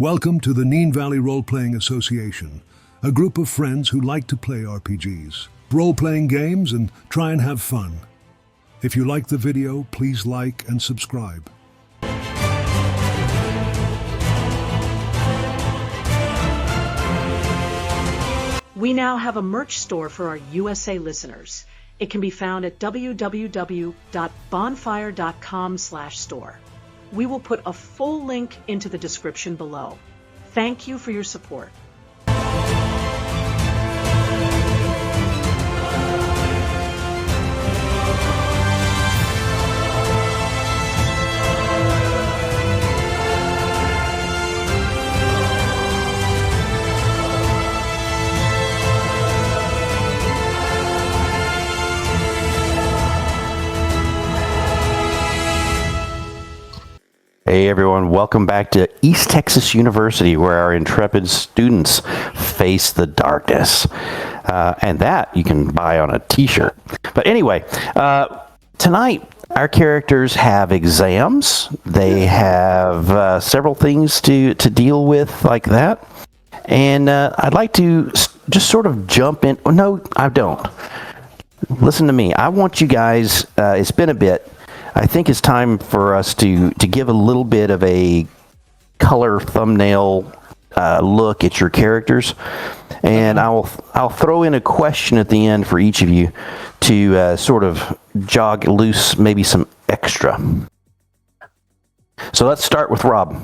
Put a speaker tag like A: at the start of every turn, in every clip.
A: Welcome to the Neen Valley Role-Playing Association, a group of friends who like to play RPGs, role-playing games, and try and have fun. If you like the video, please like and subscribe.
B: We now have a merch store for our USA listeners. It can be found at www.bonfire.com/store. We will put a full link into the description below. Thank you for your support.
C: Hey everyone, welcome back to East Texas University, where our intrepid students face the darkness. And that you can buy on a t-shirt. But anyway, tonight our characters have exams. They have several things to deal with like that. And I'd like to just sort of jump in. Oh, no, I don't. Listen to me. I want you guys, it's been a bit. I think it's time for us to give a little bit of a color thumbnail look at your characters, and I'll throw in a question at the end for each of you to sort of jog loose maybe some extra. So let's start with Rob.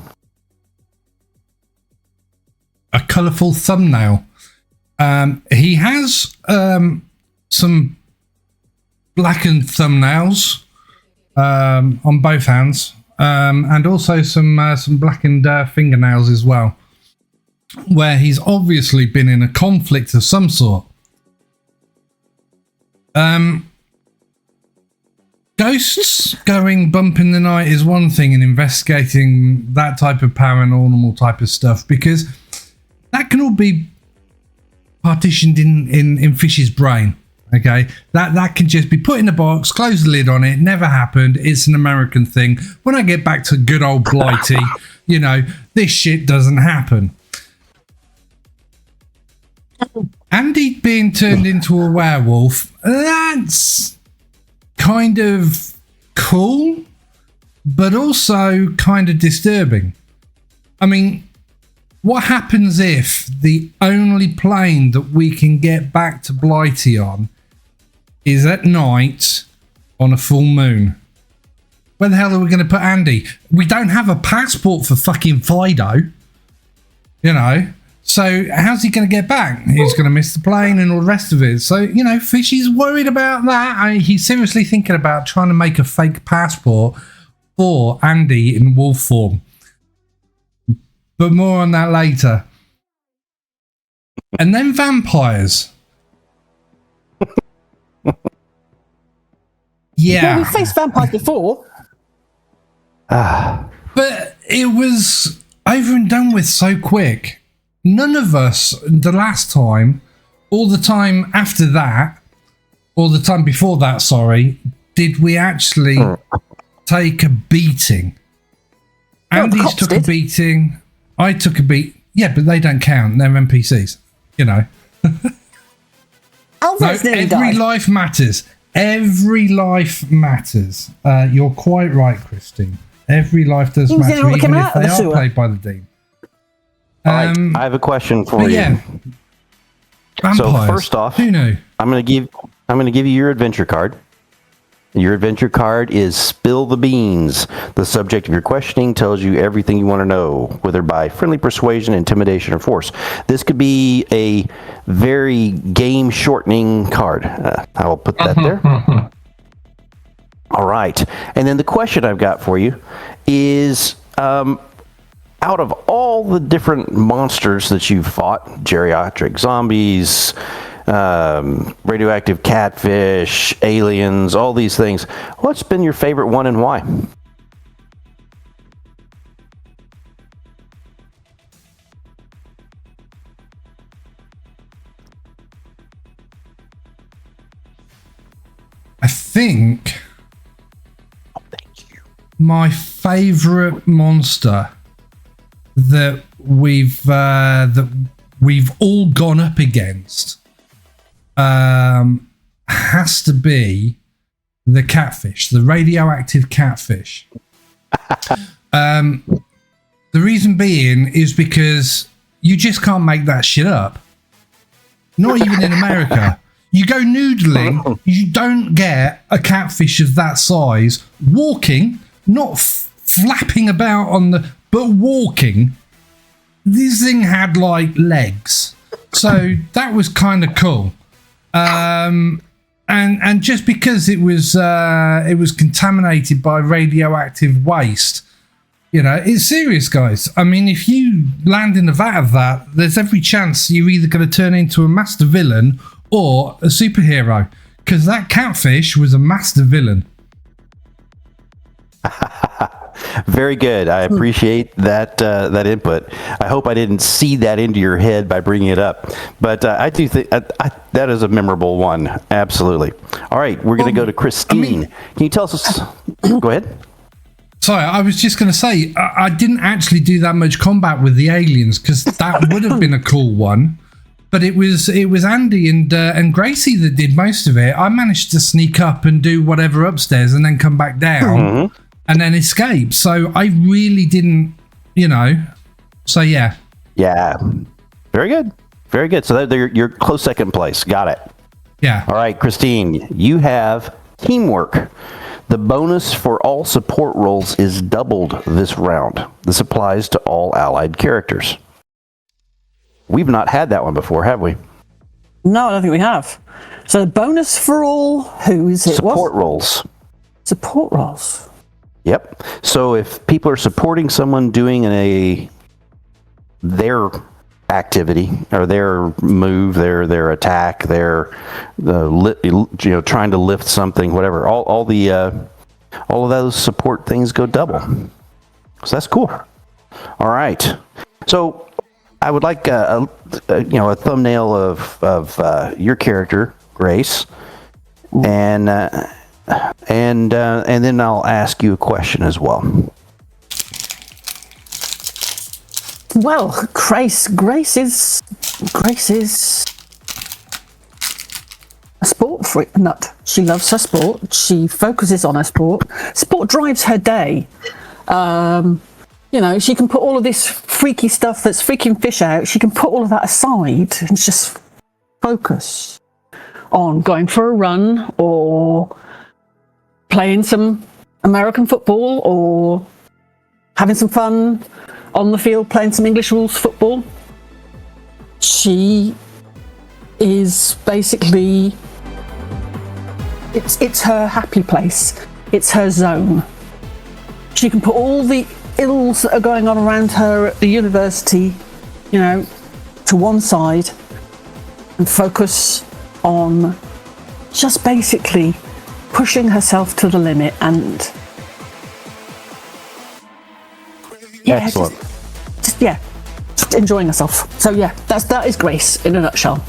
D: A colorful thumbnail. He has some blackened thumbnails. On both hands, and also some blackened fingernails as well, where he's obviously been in a conflict of some sort. Ghosts going bump in the night is one thing, and investigating that type of paranormal type of stuff, because that can all be partitioned in Fish's brain. Okay, that can just be put in a box, close the lid on it, never happened, it's an American thing. When I get back to good old Blighty, you know, this shit doesn't happen. Andy being turned into a werewolf, that's kind of cool, but also kind of disturbing. I mean, what happens if the only plane that we can get back to Blighty on is at night on a full moon? Where the hell are we going to put Andy? We don't have a passport for fucking Fido, you know, so how's he going to get back? He's going to miss the plane and all the rest of it. So, you know, Fishy's worried about that. He's seriously thinking about trying to make a fake passport for Andy in wolf form. But more on that later. And then vampires. Yeah.
E: Well, we faced vampires before.
D: But it was over and done with so quick. None of us, the last time, or the time after that, or the time before that, sorry, did we actually take a beating. Andy's took a beating. I took a beat. Yeah, but they don't count. They're NPCs, you know. Every life matters. Every life matters. You're quite right, Christine. Every life does matter, even if they are played by the Dean.
C: I have a question for you.
D: Yeah. Vampires.
C: So first off,
D: who knew?
C: I'm going to give you your adventure card. Your adventure card is Spill the Beans. The subject of your questioning tells you everything you want to know, whether by friendly persuasion, intimidation, or force. This could be a very game-shortening card. I will put that there. All right. And then the question I've got for you is, out of all the different monsters that you've fought, geriatric zombies, radioactive catfish, aliens, all these things, what's been your favorite one and why?
D: I think my favorite monster that we've all gone up against has to be the catfish, the radioactive catfish. The reason being is because you just can't make that shit up. Not even in America. You go noodling, you don't get a catfish of that size walking, not flapping about but walking. This thing had like legs, so that was kind of cool. And just because it was contaminated by radioactive waste, you know, it's serious, guys. I mean, if you land in a vat of that, there's every chance you're either going to turn into a master villain or a superhero, because that catfish was a master villain.
C: Very good. I appreciate that input. I hope I didn't seed that into your head by bringing it up, but I do think that is a memorable one. Absolutely. All right, we're going to go to Christine. Can you tell us? Go ahead.
D: Sorry, I was just going to say I didn't actually do that much combat with the aliens, because that would have been a cool one. But it was Andy and Gracie that did most of it. I managed to sneak up and do whatever upstairs and then come back down and then escape. So I really didn't, you know. So yeah.
C: Yeah. Very good. Very good. So you're close second place. Got it.
D: Yeah.
C: All right, Christine, you have teamwork. The bonus for all support roles is doubled this round. This applies to all allied characters. We've not had that one before, have we?
E: No, I don't think we have. So the bonus for all, who is it?
C: Support roles.
E: Support roles.
C: Yep. So if people are supporting someone doing their activity or their move, their attack, their trying to lift something, whatever, all of those support things go double. So that's cool. All right. So I would like a thumbnail of your character, Grace, and then I'll ask you a question as well.
E: Well, Grace is a sport freak nut. She loves her sport. She focuses on her sport. Sport drives her day. You know, she can put all of this freaky stuff that's freaking fish out, she can put all of that aside and just focus on going for a run or playing some American football or having some fun on the field playing some English rules football. She is basically, it's her happy place. It's her zone. She can put all the ills that are going on around her at the university, you know, to one side and focus on just basically pushing herself to the limit and
C: excellent.
E: Just enjoying herself. So yeah, that is Grace in a nutshell.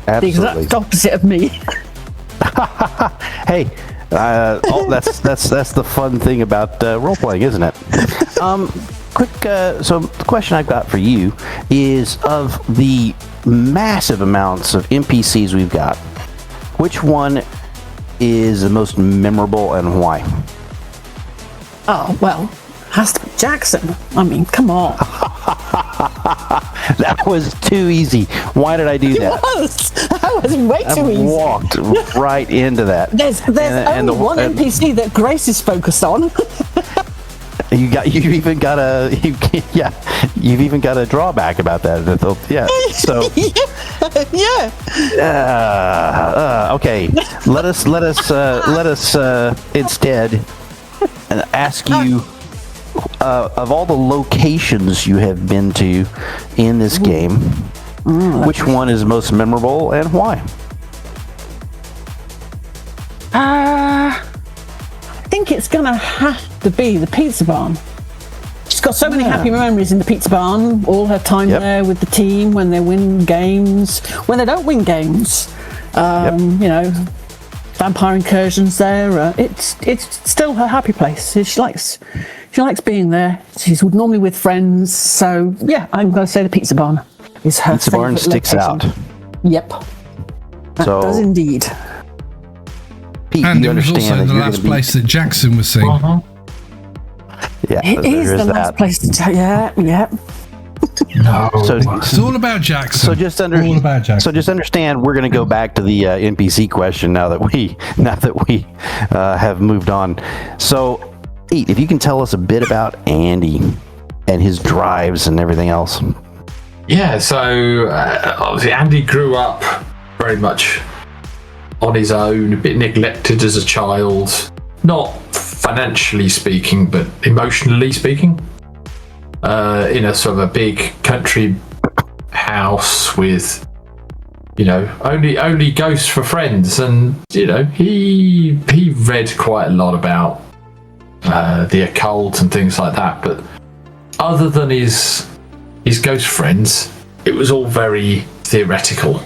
C: Absolutely.
E: The exact opposite of me.
C: Hey, that's the fun thing about role playing, isn't it? So the question I've got for you is, of the massive amounts of NPCs we've got, which one is the most memorable and why?
E: Oh, well, has to be Jackson. I mean, come on.
C: That was too easy. Why did I do that?
E: That was way too easy.
C: Walked right into that.
E: There's only one NPC that Grace is focused on.
C: You've even got a drawback about that. Yeah. So.
E: Yeah.
C: Okay. Let us instead ask you, of all the locations you have been to in this game, which one is most memorable and why?
E: I think it's gonna have to be the pizza barn. She's got so many happy memories in the pizza barn. All her time there with the team, when they win games, when they don't win games. You know, vampire incursions there. It's still her happy place. She likes She likes being there. She's normally with friends. So, yeah, I'm going to say the pizza barn is her
C: Pizza barn
E: favourite
C: sticks
E: location.
C: out.
E: Yep. That
C: So-
E: does indeed.
C: Pete,
D: And
C: you
D: it was
C: understand
D: also
C: that
D: the
C: you're
D: last
C: going to
D: place that Jackson was seen.
C: Yeah,
E: It
C: there
E: is the last
C: that.
E: place to yeah.
F: No.
C: So,
D: It's all about Jackson.
C: so just
D: all about Jackson.
C: So just understand, we're going to go back to the NPC question now that we have moved on. So, Pete, if you can tell us a bit about Andy and his drives and everything else.
F: Yeah, so obviously Andy grew up very much on his own, a bit neglected as a child, not financially speaking, but emotionally speaking. In a sort of a big country house with, only ghosts for friends, and he read quite a lot about the occult and things like that. But other than his ghost friends, it was all very theoretical.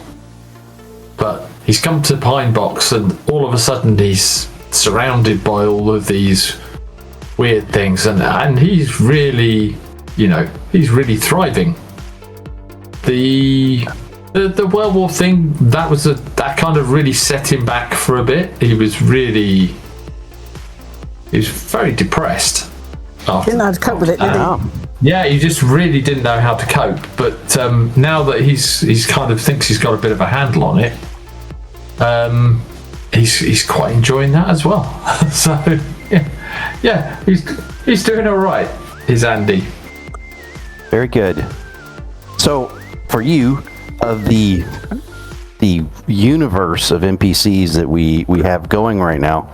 F: But he's come to Pine Box, and all of a sudden he's surrounded by all of these weird things, and he's really, he's really thriving. The werewolf thing, that kind of really set him back for a bit. He was very depressed after.
E: Didn't know how to cope with it, did he?
F: Yeah, he just really didn't know how to cope. But now that he's kind of thinks he's got a bit of a handle on it, he's quite enjoying that as well. So yeah, he's doing all right. He's Andy.
C: Very good. So, for you, of the universe of NPCs that we have going right now,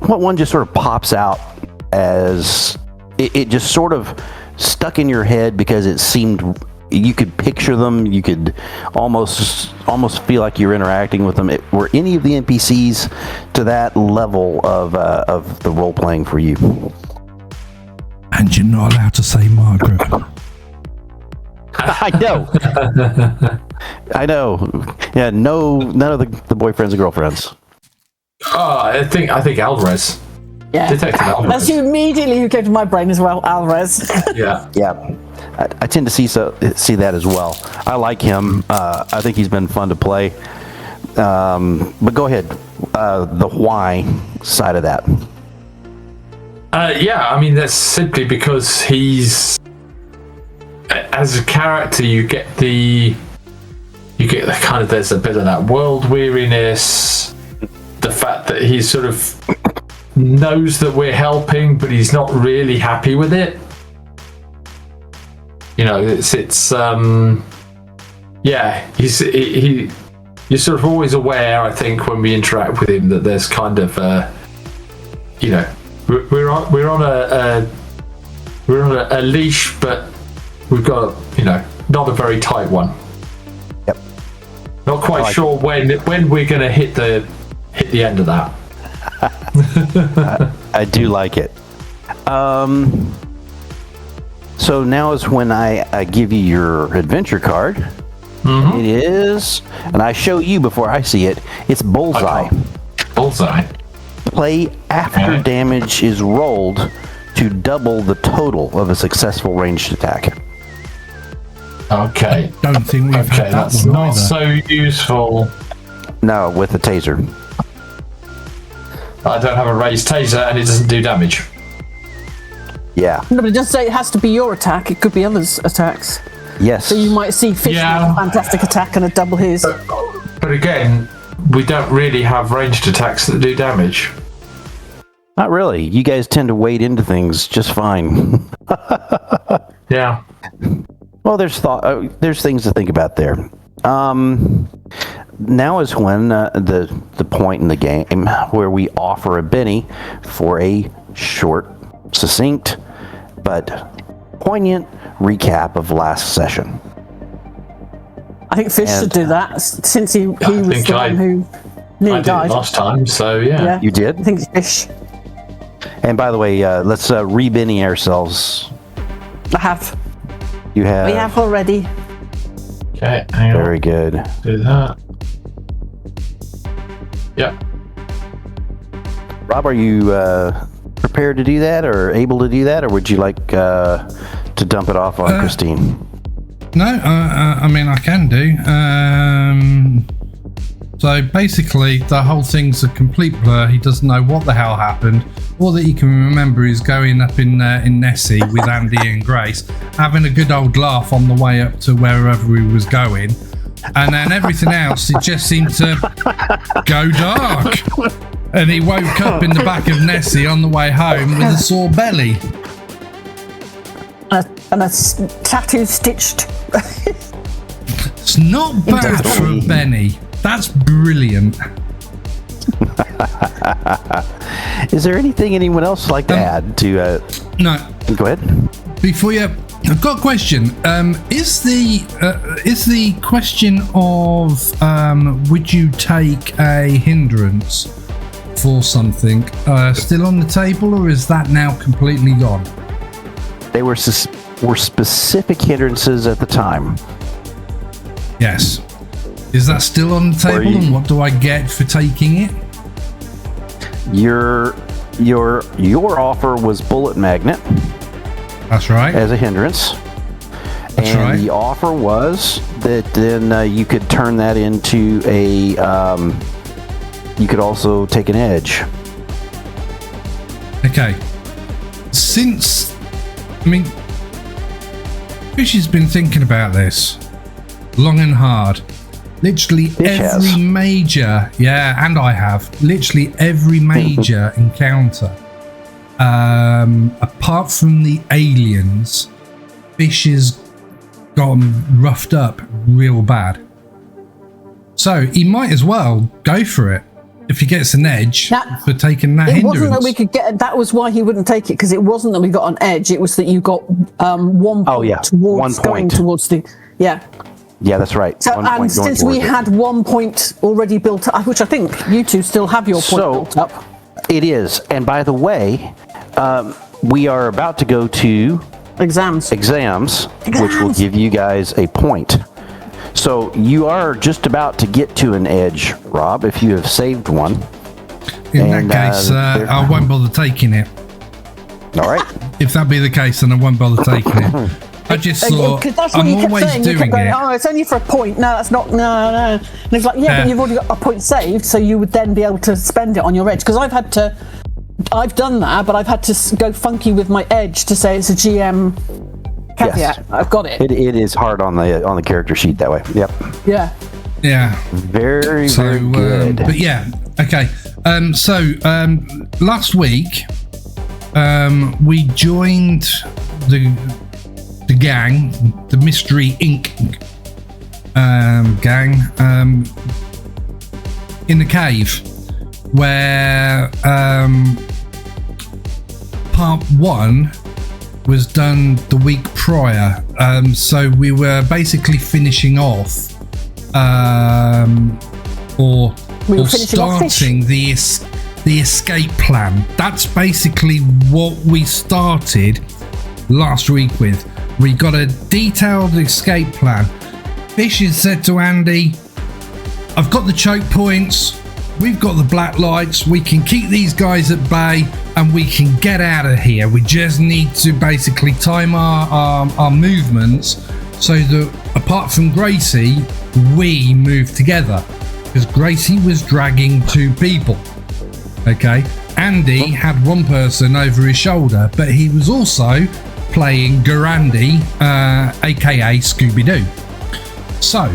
C: what one just sort of pops out as it just sort of stuck in your head because it seemed you could picture them, you could almost feel like you're interacting with them. Were any of the NPCs to that level of the role playing for you?
D: And you're not allowed to say Margaret.
C: I know. I know. Yeah, none of the boyfriends and girlfriends.
F: Oh, I think Alvarez.
E: Yeah.
F: Detective Alvarez.
E: That's immediately who came to my brain as well, Alvarez.
F: Yeah.
C: Yeah, I tend to see that as well. I like him. I think he's been fun to play. But go ahead. The why side of that.
F: Yeah, I mean, that's simply because he's, as a character, you get the kind of, there's a bit of that world weariness, the fact that he sort of knows that we're helping, but he's not really happy with it. You're sort of always aware, I think, when we interact with him, that there's kind of we're on a leash, but we've got not a very tight one.
C: Yep.
F: Not quite sure when we're going to hit the end of that.
C: I do like it. So now is when I give you your adventure card. Mm-hmm. It is, and I show you before I see it. It's Bullseye.
F: Bullseye.
C: Play after damage is rolled to double the total of a successful ranged attack.
F: Okay.
D: I don't think we've had that
F: that's
D: one
F: not
D: either.
F: so useful.
C: No, with a taser.
F: I don't have a raised taser, and it doesn't do damage.
C: Yeah.
E: No, but it does say it has to be your attack. It could be others' attacks.
C: Yes.
E: So you might see Fish make a fantastic attack and a double his.
F: But again, we don't really have ranged attacks that do damage.
C: Not really. You guys tend to wade into things just fine.
F: Yeah.
C: Well, there's things to think about there. Now is when the point in the game where we offer a Benny for a short, succinct, but poignant recap of last session.
E: I think Fish should do that since he was the one who nearly
F: I did
E: died.
F: last time, so yeah.
C: You did?
E: I think it's Fish.
C: And by the way, let's re-Benny ourselves.
E: I have.
C: You have.
E: We have already.
F: Okay, hang on.
C: Very good.
F: Do that. Yep.
C: Rob, are you prepared to do that or able to do that, or would you like to dump it off on Christine?
D: No, I mean, I can do. So basically, the whole thing's a complete blur. He doesn't know what the hell happened. All that he can remember is going up in Nessie with Andy and Grace, having a good old laugh on the way up to wherever he was going. And then everything else, it just seemed to go dark. And he woke up in the back of Nessie on the way home with a sore belly.
E: And a tattoo stitched.
D: It's not bad for a Benny. That's brilliant.
C: Is there anything anyone else would like to add to?
D: No.
C: Go ahead.
D: Before you, I've got a question. Is the question of would you take a hindrance for something still on the table, or is that now completely gone?
C: They were specific hindrances at the time.
D: Yes. Is that still on the table, and what do I get for taking it?
C: Your offer was bullet magnet.
D: That's right.
C: As a hindrance.
D: That's
C: and
D: right.
C: The offer was that then you could turn that into a. You could also take an edge.
D: Okay. Fish has been thinking about this long and hard. Literally every major, and I have literally every major encounter, apart from the aliens, Fish has gotten roughed up real bad. So he might as well go for it if he gets an edge for taking that hindrance.
E: It wasn't that we could get. That was why he wouldn't take it, because it wasn't that we got an edge. It was that you got 1 point towards going towards the
C: Yeah, that's right.
E: So, and since we had 1 point already built up, which I think you two still have your point built up.
C: It is. And by the way, we are about to go to
E: exams,
C: which will give you guys a point. So you are just about to get to an edge, Rob, if you have saved one.
D: In that case, I won't bother taking it.
C: All right.
D: If that be the case, then I won't bother taking it. I just thought, I'm always doing it.
E: Oh, it's only for a point. No, that's not. No. And it's like, but you've already got a point saved, so you would then be able to spend it on your edge. Because I've done that, but I've had to go funky with my edge to say it's a GM caveat. Yes. I've got it.
C: It is hard on the character sheet that way. Yep.
E: Yeah.
C: Very good.
D: But yeah, okay. Last week, we joined the gang, the Mystery Inc. Gang, in the cave, where part 1 was done the week prior. So we were basically finishing off, or starting the escape plan. That's basically what we started last week with. We got a detailed escape plan. Fish has said to Andy, I've got the choke points, we've got the black lights, we can keep these guys at bay and we can get out of here. We just need to basically time our movements so that apart from Gracie, we move together. Because Gracie was dragging 2 people. Okay? Andy had 1 person over his shoulder, but he was also playing Garandi, aka Scooby-Doo. So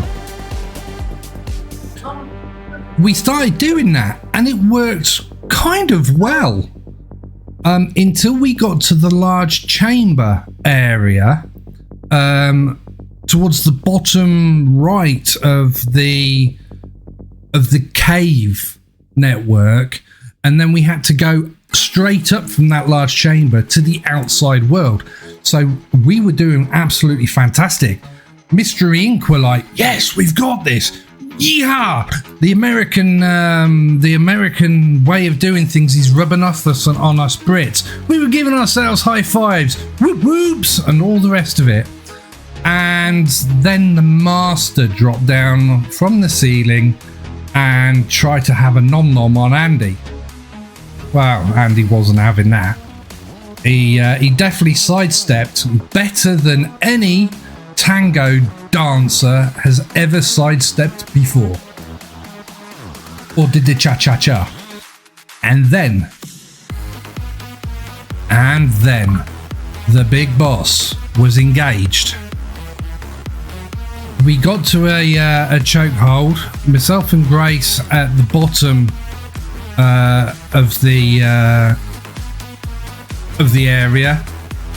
D: we started doing that, and it worked kind of well until we got to the large chamber area towards the bottom right of the cave network, and then we had to go straight up from that large chamber to the outside world. So we were doing absolutely fantastic. Mystery Inc. were like, yes, we've got this. Yeehaw! The American way of doing things is rubbing off on us Brits. We were giving ourselves high fives, whoop whoops, and all the rest of it. And then the master dropped down from the ceiling and tried to have a nom nom on Andy. Well, Andy wasn't having that. He definitely sidestepped better than any tango dancer has ever sidestepped before. Or did the cha-cha-cha. And then the big boss was engaged. We got to a chokehold. Myself and Grace at the bottom of the area.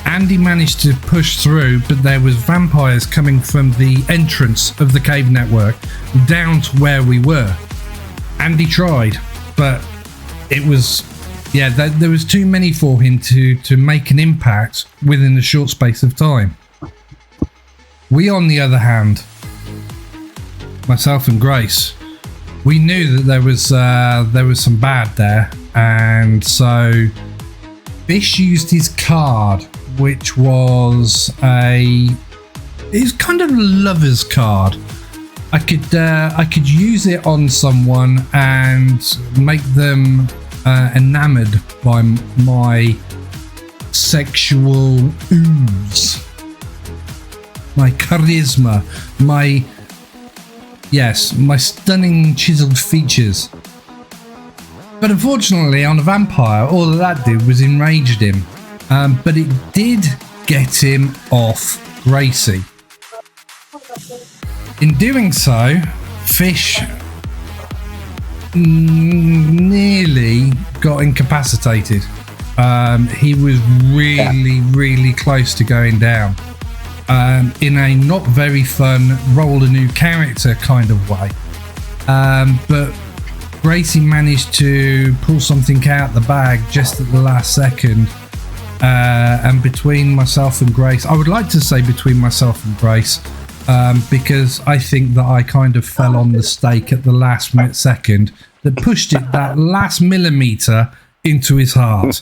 D: Andy managed to push through, but there was vampires coming from the entrance of the cave network down to where we were. Andy tried, but it was, there was too many for him to make an impact within a short space of time. We, on the other hand, myself and Grace, we knew that there was some bad there, and so Fish used his card, which was it's kind of a lover's card. I could use it on someone and make them enamored by my sexual ooze, my charisma, my stunning chiseled features. But unfortunately, on a vampire, all that did was enraged him. But it did get him off Gracie. In doing so, Fish nearly got incapacitated. He was really close to going down. In a not very fun roll a new character kind of way. But Gracie managed to pull something out the bag just at the last second. And between myself and Grace, I would like to say between myself and Grace, because I think that I kind of fell on the stake at the last second that pushed it that last millimeter into his heart.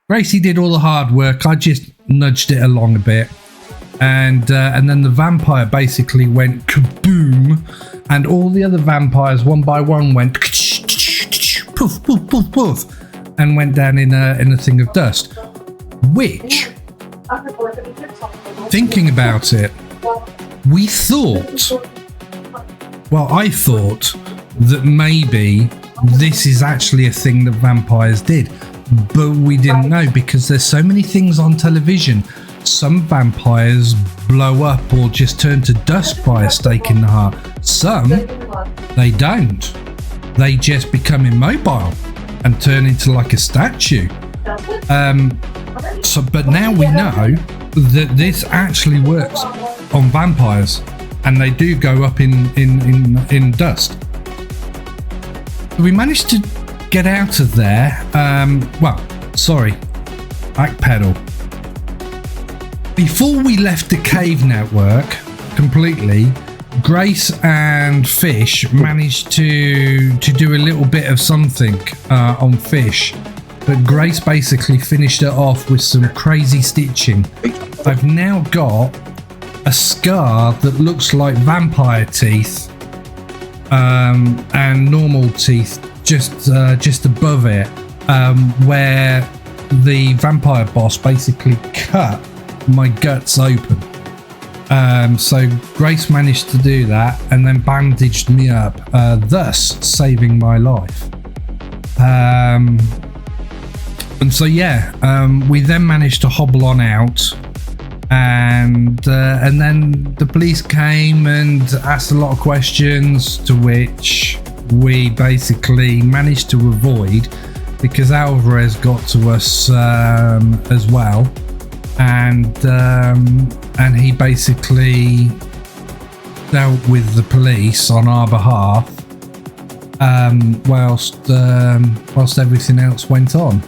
D: Gracie did all the hard work. I just nudged it along a bit. And then the vampire basically went kaboom, and all the other vampires one by one went poof, poof, poof, poof, and went down in a thing of dust. Which, thinking about it, I thought that maybe this is actually a thing that vampires did, but we didn't know, because there's so many things on television. Some vampires blow up or just turn to dust by a stake in the heart. Some, they don't. They just become immobile and turn into like a statue. But now we know that this actually works on vampires, and they do go up in dust. We managed to get out of there. Backpedal. Before we left the cave network completely, Grace and Fish managed to do a little bit of something on Fish. But Grace basically finished it off with some crazy stitching. I've now got a scar that looks like vampire teeth and normal teeth just above it, where the vampire boss basically cut my guts open. So Grace managed to do that and then bandaged me up, thus saving my life. And so we then managed to hobble on out, and then the police came and asked a lot of questions, to which we basically managed to avoid, because Alvarez got to us as well, and he basically dealt with the police on our behalf, whilst everything else went on.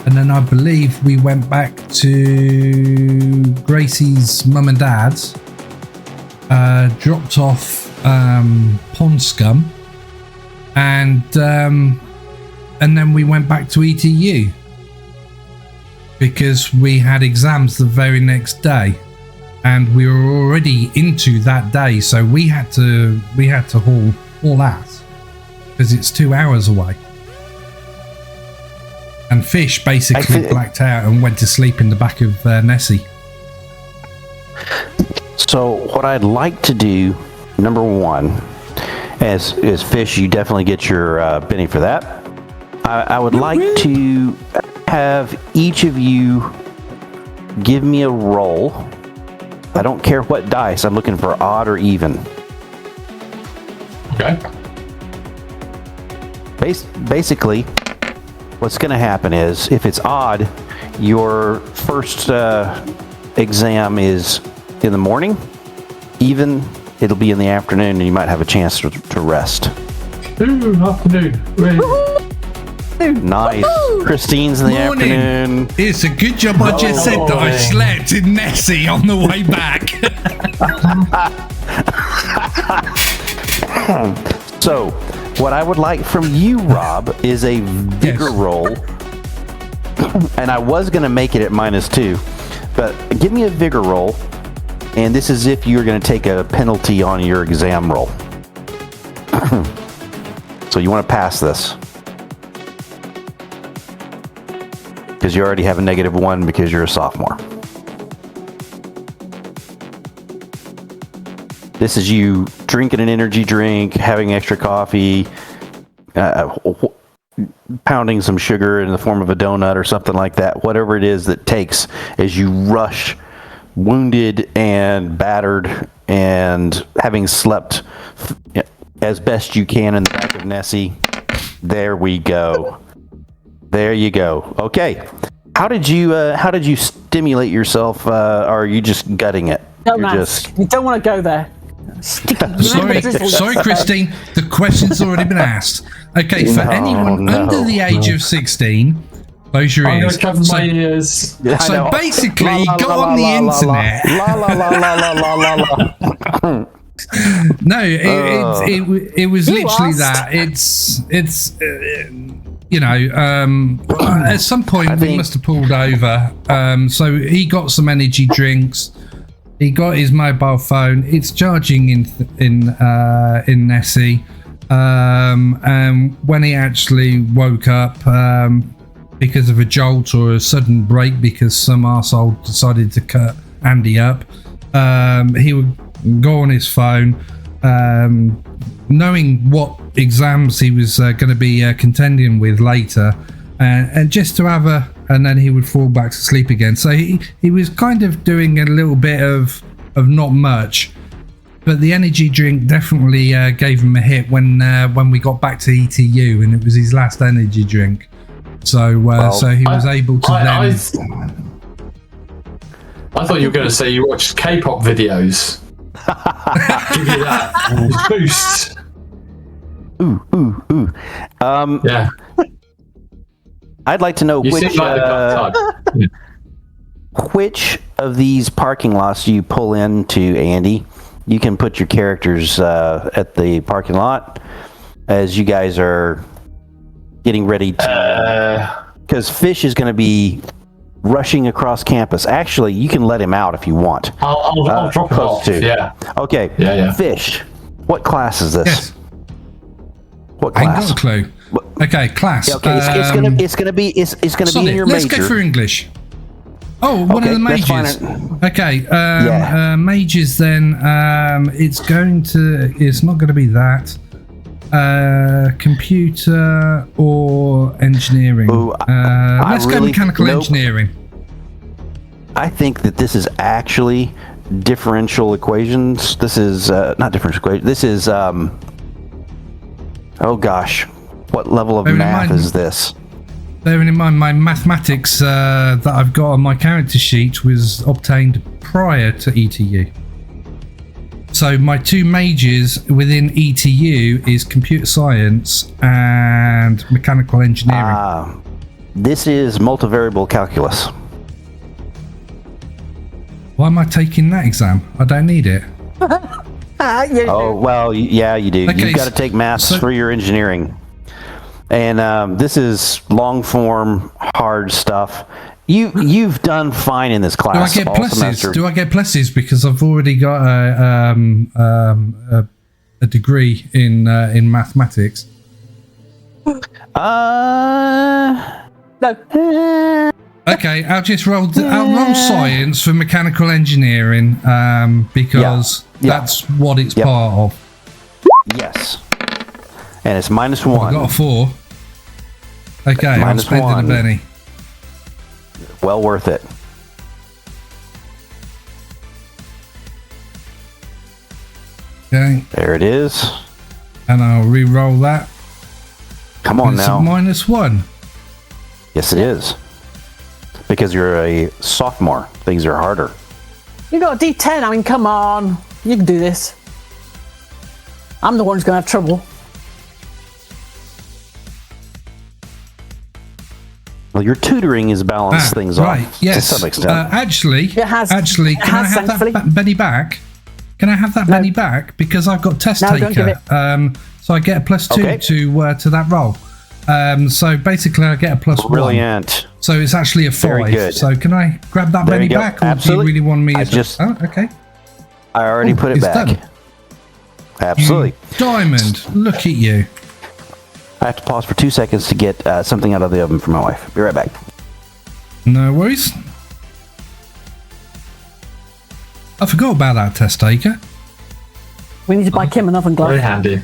D: And then I believe we went back to Gracie's mum and dad's, dropped off Pond Scum, and then we went back to ETU because we had exams the very next day, and we were already into that day, so we had to haul ass because it's 2 hours away. And Fish basically blacked out and went to sleep in the back of Nessie.
C: So what I'd like to do, number one, is Fish, you definitely get your penny for that. I would like to have each of you give me a roll. I don't care what dice. I'm looking for odd or even.
F: Okay.
C: Basically, what's going to happen is, if it's odd, your first exam is in the morning. Even, it'll be in the afternoon, and you might have a chance to rest.
F: Ooh, afternoon.
C: Nice. Christine's in the
D: Morning.
C: afternoon.
D: It's a good job I just said that I slept in Nessie on the way back.
C: So, what I would like from you, Rob, is a vigor
D: Yes.
C: roll. And I was going to make it at -2, but give me a vigor roll. And this is if you're going to take a penalty on your exam roll. So you want to pass this. Because you already have a -1 because you're a sophomore. This is you drinking an energy drink, having extra coffee, pounding some sugar in the form of a donut or something like that. Whatever it is that takes as you rush, wounded and battered, and having slept as best you can in the back of Nessie. There we go. There you go. Okay. How did you stimulate yourself? Or are you just gutting it?
E: No,
C: You're
E: man,
C: just
E: you don't want to go there.
D: Sorry, Christine. The question's already been asked. Okay, for anyone under the age of 16, close your
F: I'm going
D: ears.
F: to cover my ears.
D: So basically, he got on the internet. No, it was literally that. It's you know, at some point we must have pulled over. So he got some energy drinks. He got his mobile phone. It's charging in Nessie. And when he actually woke up, because of a jolt or a sudden break, because some arsehole decided to cut Andy up, he would go on his phone, knowing what exams he was going to be contending with later, and just to have and then he would fall back to sleep again. So he was kind of doing a little bit of not much, but the energy drink definitely gave him a hit when we got back to ETU, and it was his last energy drink. So so he was able to
F: I thought you were going to say you watched K-pop videos. Give you that boost.
C: ooh.
F: Yeah.
C: I'd like to know
F: You seem like the type. Yeah.
C: which of these parking lots you pull into, Andy. You can put your characters at the parking lot as you guys are getting ready to... Because Fish is going to be rushing across campus. Actually, you can let him out if you want.
F: I'll drop it off. Yeah.
C: Okay.
F: Yeah.
C: Fish, what class is this?
D: Yes.
C: What
D: I ain't
C: class?
D: got a clue. Okay, class.
C: Yeah, okay, it's gonna be in your
D: Let's
C: major.
D: go for English. Oh, one of the
C: that's fine.
D: majors. Okay, majors then. It's not going to be that. Computer or engineering.
C: Ooh,
D: let's go mechanical
C: nope.
D: engineering.
C: I think that this is actually differential equations. This is not differential equations. This is oh gosh, what level of math is this?
D: Bearing in mind my mathematics that I've got on my character sheet was obtained prior to ETU. So my two majors within ETU is computer science and mechanical engineering.
C: This is multivariable calculus.
D: Why am I taking that exam? I don't need it.
C: Oh, well, yeah, you do.
D: Okay,
C: You've got to take maths for your engineering. And this is long form, hard stuff. You've done fine in this class.
D: Do I get pluses?
C: Semester.
D: Do I get pluses because I've already got a degree in mathematics?
E: No.
D: Okay, I'll just roll. I'll roll science for mechanical engineering because that's what it's part of.
C: Yes. And it's -1.
D: I got a 4. Okay, I'm spending
C: -1.
D: a penny.
C: Well worth it.
D: Okay,
C: There it is.
D: and I'll re-roll that.
C: Come on
D: It's
C: now.
D: a -1.
C: Yes, it is. Because you're a sophomore, things are harder.
E: You got a D10. I mean, come on. You can do this. I'm the one who's going to have trouble.
C: Well, your tutoring has balanced things
D: Right,
C: off
D: yes.
C: to some extent.
D: Actually,
E: It has,
D: can I have
E: thankfully.
D: that penny back? Can I have that penny back? Because I've got test
E: No, don't give
D: taker.
E: it.
D: So I get a +2
C: Okay.
D: to that roll. So basically I get a +1.
C: Brilliant.
D: So it's actually a 5.
C: Very good.
D: So can I grab that
C: There
D: penny
C: you go.
D: back? Or
C: Absolutely.
D: do you really want me to...
C: Oh,
D: okay.
C: I already put it
D: it's
C: back.
D: done.
C: Absolutely.
D: Diamond, look at you.
C: I have to pause for 2 seconds to get something out of the oven for my wife. Be right back.
D: No worries. I forgot about that test taker.
E: We need to buy Kim an oven glove.
F: Very handy.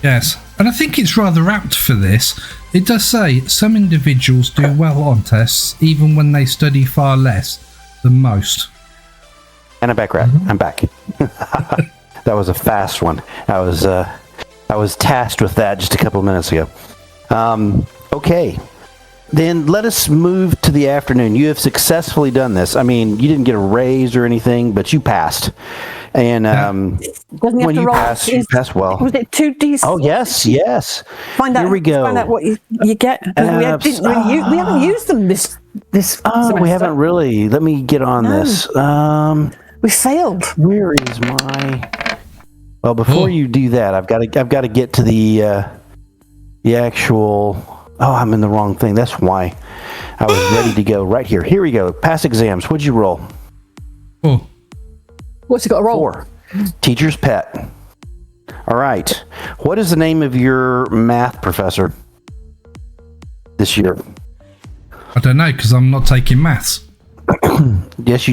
D: Yes, and I think it's rather apt for this. It does say some individuals do well on tests even when they study far less than most.
C: And I'm back, Rat. I'm back. That was a fast one. I was tasked with that just a couple of minutes ago. Okay. Then let us move to the afternoon. You have successfully done this. I mean, you didn't get a raise or anything, but you passed. And
E: Doesn't he have
C: when
E: to
C: you
E: roll?
C: pass, you pass well.
E: Was it 2D?
C: Oh, yes.
E: Find out.
C: Here we go.
E: Find out what you get. We haven't used them this semester.
C: We haven't really. Let me get on this.
E: We failed.
C: Where is my? Well, before you do that, I've got to get to the actual. Oh, I'm in the wrong thing. That's why I was ready to go right here. Here we go. Past exams. What'd you roll?
D: Oh,
E: What's he got to roll?
C: 4. Teacher's pet. All right. What is the name of your math professor this year?
D: I don't know because I'm not taking maths.
C: Yes,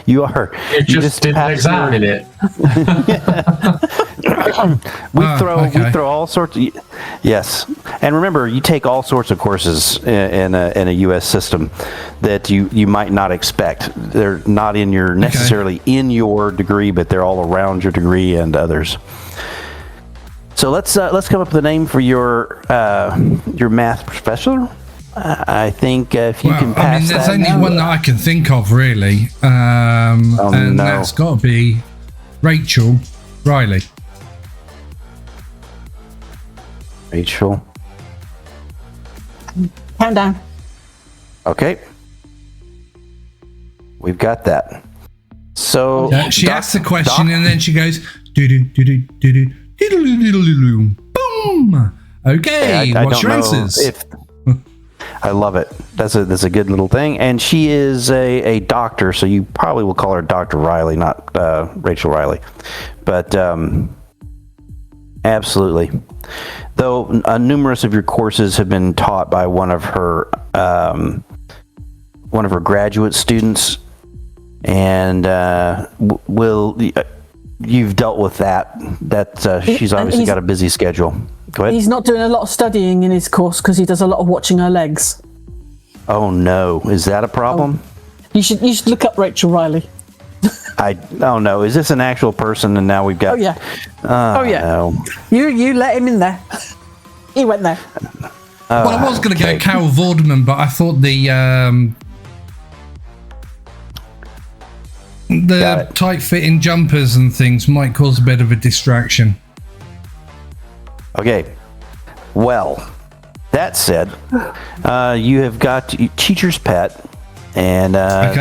C: you are.
F: You just did an
C: passed
F: exam in it.
C: We throw all sorts of, yes. And remember, you take all sorts of courses in a U.S. system that you might not expect. They're not necessarily in your degree, but they're all around your degree and others. So let's come up with a name for your math professor. I think if you can pass that.
D: There's only one that I can think of really, and that's got to be Rachel Riley.
C: Rachel.
E: Countdown.
C: Okay. We've got that. So
D: She asks the question and then she goes do do do do do do do do do boom. Okay,
C: I
D: what's
C: don't
D: your
C: know
D: answers?
C: I love it. That's a good little thing. And she is a doctor, so you probably will call her Dr. Riley, not Rachel Riley. But absolutely. Though numerous of your courses have been taught by one of her graduate students, and you've dealt with that. She's obviously got a busy schedule. Go ahead.
E: He's not doing a lot of studying in his course because he does a lot of watching her legs.
C: Oh no, is that a problem?
E: You should look up Rachel Riley.
C: Oh no, is this an actual person? And now we've got.
E: Oh yeah.
C: No.
E: You let him in there. He went there.
D: Well, I was going to go Carol Vorderman, but I thought the tight-fitting jumpers and things might cause a bit of a distraction.
C: Okay. Well, that said, you have got teacher's pet, and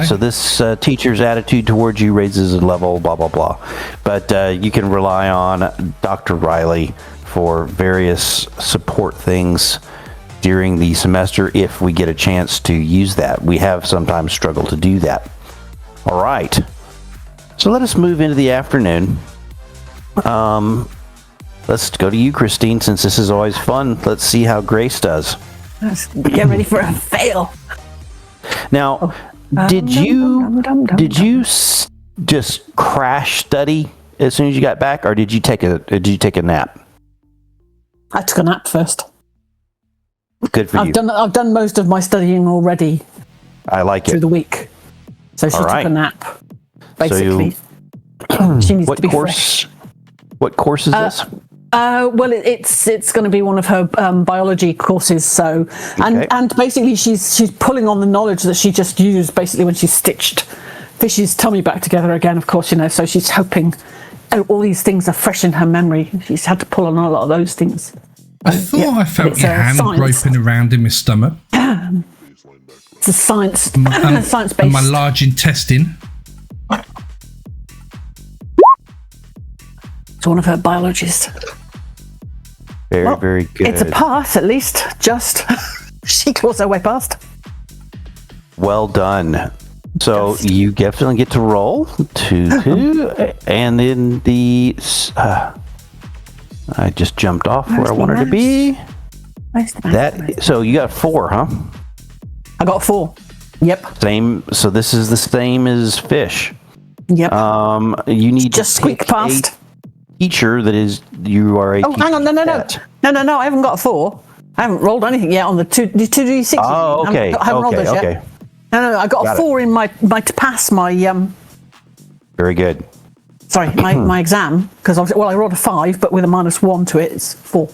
C: so this teacher's attitude towards you raises a level, blah, blah, blah. But you can rely on Dr. Riley for various support things during the semester if we get a chance to use that. We have sometimes struggled to do that. All right. So let us move into the afternoon. Let's go to you, Christine, since this is always fun. Let's see how Grace does.
E: Let's get ready for a fail.
C: Now, did you just crash study as soon as you got back, or did you take a nap?
E: I took a nap first.
C: Good for you.
E: I've done most of my studying already.
C: I like
E: through
C: it.
E: the week. So she took a nap. Basically, she needs to be fresh.
C: What course is this?
E: Well, it's going to be one of her biology courses. So, and basically, she's pulling on the knowledge that she just used basically when she stitched Fish's tummy back together again. Of course, so she's hoping all these things are fresh in her memory. She's had to pull on a lot of those things.
D: I thought I felt your hand groping around in my stomach.
E: It's a science, science-based.
D: And my large intestine.
E: It's one of her biologists.
C: Very good.
E: It's a pass, at least. Just she claws her way past.
C: Well done. So you definitely get to roll 2, and then the I just jumped off where I wanted to be. So you got 4, huh?
E: I got 4. Yep.
C: Same. So this is the same as Fish.
E: Yep.
C: You need
E: just
C: to
E: squeak past.
C: Teacher that is you are a.
E: Oh, hang on! No! I haven't got a 4. I haven't rolled anything yet on the 2d6.
C: Oh, okay.
E: I haven't rolled those yet. No, I got a 4 in my to pass my
C: Very good.
E: Sorry, my exam, because I rolled a 5, but with a -1 to it, it's 4.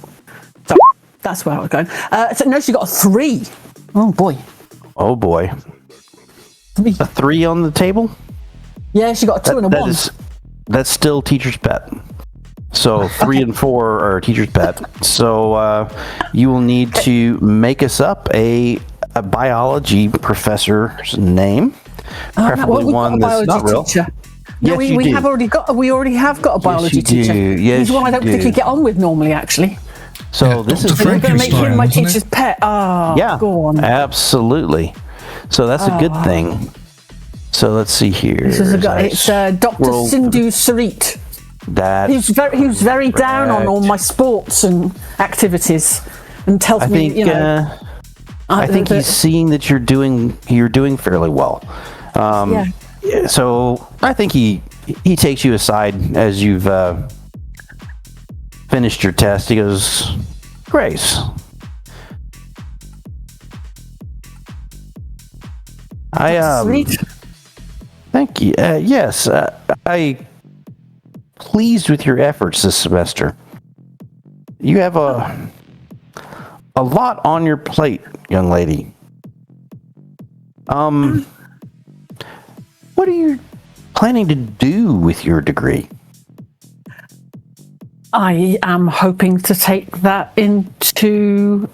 E: So that's where I was going. So no, she got a 3. Oh boy.
C: Oh boy.
E: 3.
C: A 3 on the table?
E: Yeah, she got a 2 and a 1.
C: That's still teacher's pet. So 3 and 4 are teacher's pet. So you will need to make us up a biology professor's name, preferably one that's not real.
E: Teacher. No, we already have got a biology teacher.
C: Yes,
E: he's one I don't particularly get on with normally, actually.
C: So this is
E: going to make him my teacher's pet. Oh,
C: yeah,
E: go on.
C: Absolutely. So that's a good thing. So let's see here.
E: It's Dr. Sindhu Sarit. He was very down on all my sports and activities, and tells me,
C: I think he's seeing that you're doing fairly well. So I think he takes you aside as you've finished your test. He goes, Grace, thank you. Yes, I pleased with your efforts this semester. You have a lot on your plate, young lady. What are you planning to do with your degree?
E: I am hoping to take that into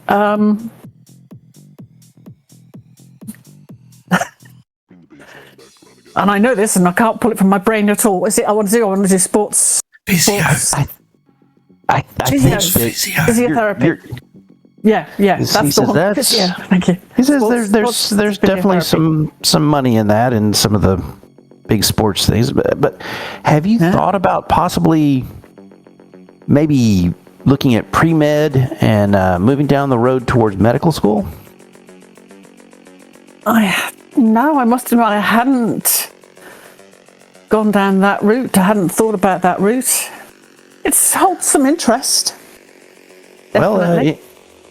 E: and I know this, and I can't pull it from my brain at all. What is it I want to do? I want to do sports.
D: Physio.
C: I think
E: physiotherapy. Yeah, that's the one. Yeah, thank you.
C: He says there's definitely some money in that and some of the big sports things. But have you thought about possibly maybe looking at pre-med and moving down the road towards medical school?
E: No, I must admit I hadn't gone down that route. I hadn't thought about that route. It holds some interest. Definitely.
C: Well,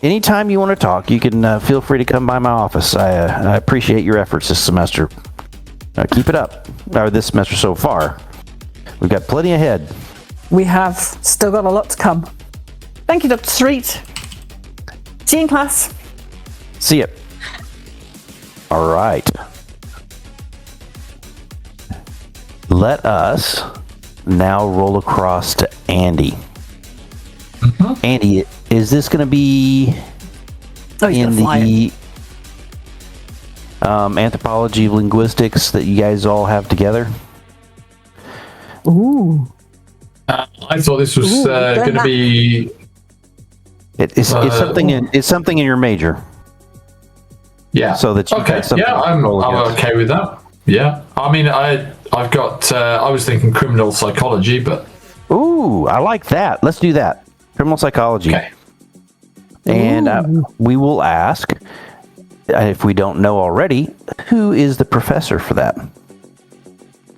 C: anytime you want to talk, you can feel free to come by my office. I appreciate your efforts this semester. Keep it up. Or this semester so far. We've got plenty ahead.
E: We have still got a lot to come. Thank you, Dr. Street. See you in class.
C: See ya. All right. Let us now roll across to Andy. Andy, is this going to be in the anthropology of linguistics that you guys all have together?
E: Ooh.
F: I thought this was going to be.
C: It's something in your major.
F: Yeah.
C: So that you
F: okay. Yeah, I'm okay with that. Yeah. I mean, I've got. I was thinking criminal psychology, but
C: Ooh, I like that. Let's do that. Criminal psychology.
F: okay.
C: And we will ask, if we don't know already, who is the professor for that?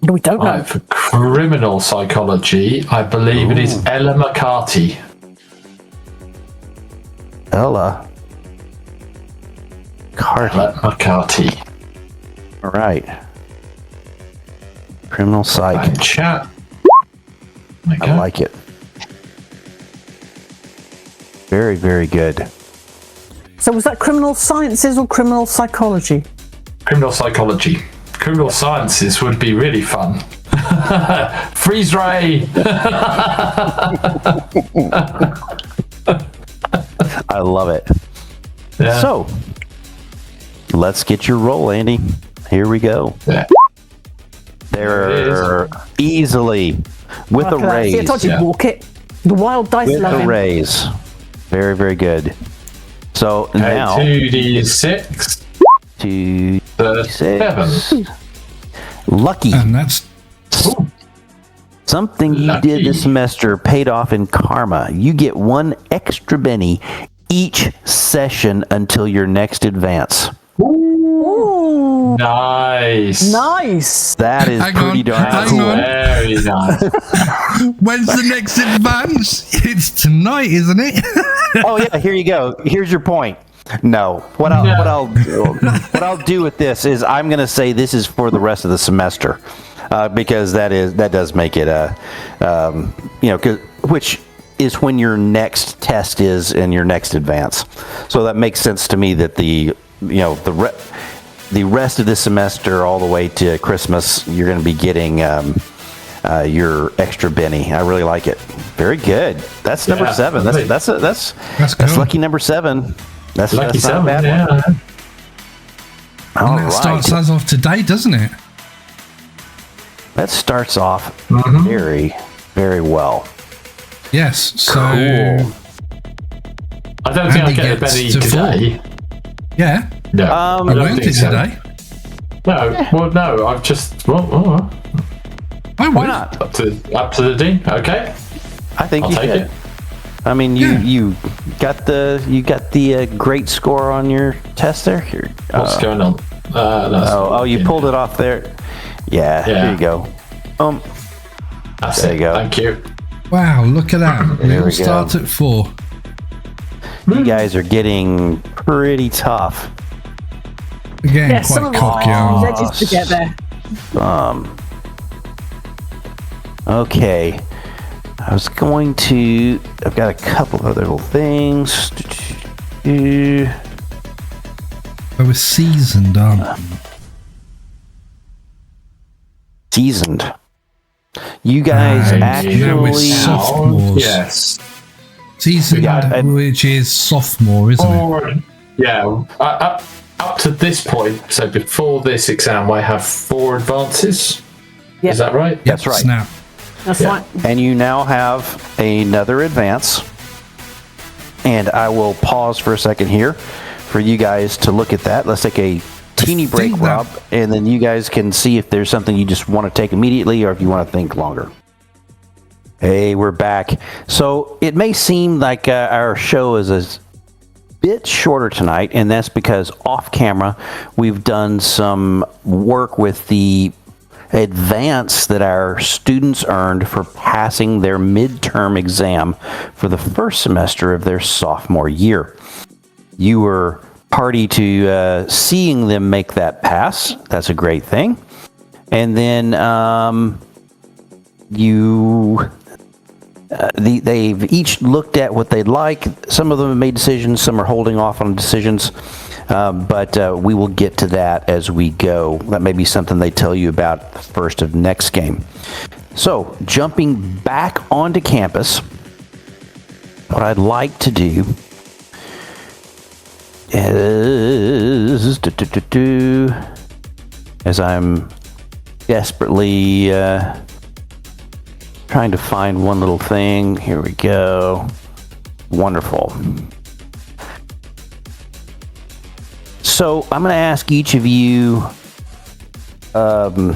E: We don't know.
F: For criminal psychology, I believe it is Ella McCarthy.
C: Ella Carty.
F: Ella McCarthy.
C: All right. Criminal psych.
F: And chat. Okay.
C: I like it. Very, very good.
E: So was that criminal sciences or criminal psychology?
F: Criminal psychology. Criminal sciences would be really fun. Freeze ray.
C: I love it.
F: Yeah.
C: So, let's get your roll, Andy. Here we go.
F: Yeah.
C: They're easily with a
E: Look at that. See, I
C: raise.
E: told you, walk it. The wild dice
C: With
E: love
C: a
E: him.
C: raise. Very, very good. So
F: Okay,
C: now
F: 2d6.
C: 2,
F: 7.
C: 6. Lucky.
D: And that's
C: Something you
F: Lucky.
C: did this semester paid off in karma. You get 1 extra Benny each session until your next advance.
E: Ooh,
F: Nice.
E: nice.
C: That is
D: Hang
C: pretty
D: on,
C: darn
D: hang
C: cool.
D: on.
F: Very nice.
D: when's the next advance? It's tonight, isn't it?
C: Oh yeah, here you go. Here's your point. No, what I'll do with this is I'm going to say this is for the rest of the semester, because that does make it which is when your next test is and your next advance. So that makes sense to me that the rest of this semester all the way to Christmas you're going to be getting your extra Benny. I really like it. Very good. That's number
F: Yeah,
C: 7.
F: lovely.
C: That's
D: cool.
C: lucky number 7. That's
F: Lucky
C: that's not a
F: 7.
C: bad
F: Yeah.
C: one. All
D: And that starts
C: right.
D: us off today, doesn't it?
C: That starts off
F: Mm-hmm.
C: very, very well.
D: Yes. So
C: Cool.
F: I don't think
D: Andy
F: I get a
D: gets
F: Benny
D: to
F: today.
D: yeah,
F: No.
D: I
F: I don't
D: learned
F: think
D: it
F: so.
D: today.
F: No. Well, no. I've just. Well,
D: I
C: Why
D: would.
C: not?
F: up to the dean. Okay.
C: I think
F: I'll
C: you
F: take
C: should.
F: it.
C: I mean,
D: Yeah.
C: you got the great score on your test there. Here.
F: What's going on? That's
C: You pulled it off there. Yeah.
F: Yeah.
C: Here you go.
F: That's
C: there
F: it.
C: you go.
F: Thank you.
D: Wow, look at that. We
C: There
D: all
C: we go.
D: start at 4.
C: You guys are getting pretty tough.
D: Again,
E: Yeah, some
D: quite
E: of
D: cocky,
E: our
D: aren't
E: edges to get there.
C: Okay. I've got a couple of other little things.
D: we? We're seasoned, aren't we?
C: Seasoned. You guys
D: Right.
C: actually.
D: Now we're sophomores.
F: Yes.
D: Seasoned,
C: Yeah,
D: which is sophomore, isn't it?
F: Or, yeah. Up to this point, so before this exam, I have 4 advances.
E: Yep.
F: Is that right?
C: That's right.
D: Snap.
E: That's
F: Yeah.
E: right.
C: And you now have another advance. And I will pause for a second here for you guys to look at that. Let's take a teeny break,
D: think that-
C: Rob, and then you guys can see if there's something you just want to take immediately or if you want to think longer. Hey, we're back. So it may seem like our show is a bit shorter tonight, and that's because off camera we've done some work with the advance that our students earned for passing their midterm exam for the first semester of their sophomore year. You were party to seeing them make that pass. That's a great thing. And then they've each looked at what they'd like. Some of them have made decisions. Some are holding off on decisions. But we will get to that as we go. That may be something they tell you about the first of next game. So, jumping back onto campus, what I'd like to do is, as I'm desperately trying to find one little thing. Here we go. Wonderful. So I'm going to ask each of you a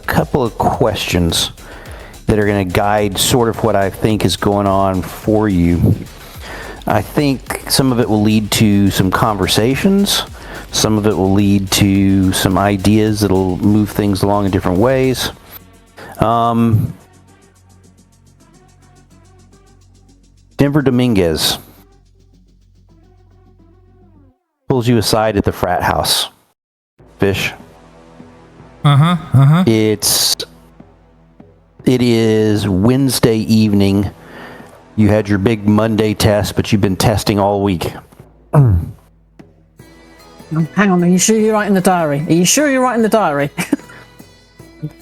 C: couple of questions that are going to guide sort of what I think is going on for you. I think some of it will lead to some conversations. Some of it will lead to some ideas that'll move things along in different ways. Denver Dominguez pulls you aside at the frat house. Fish. It is Wednesday evening. You had your big Monday test, but you've been testing all week.
E: Hang on, are you sure you're right in the diary? Are you sure you're right in the diary?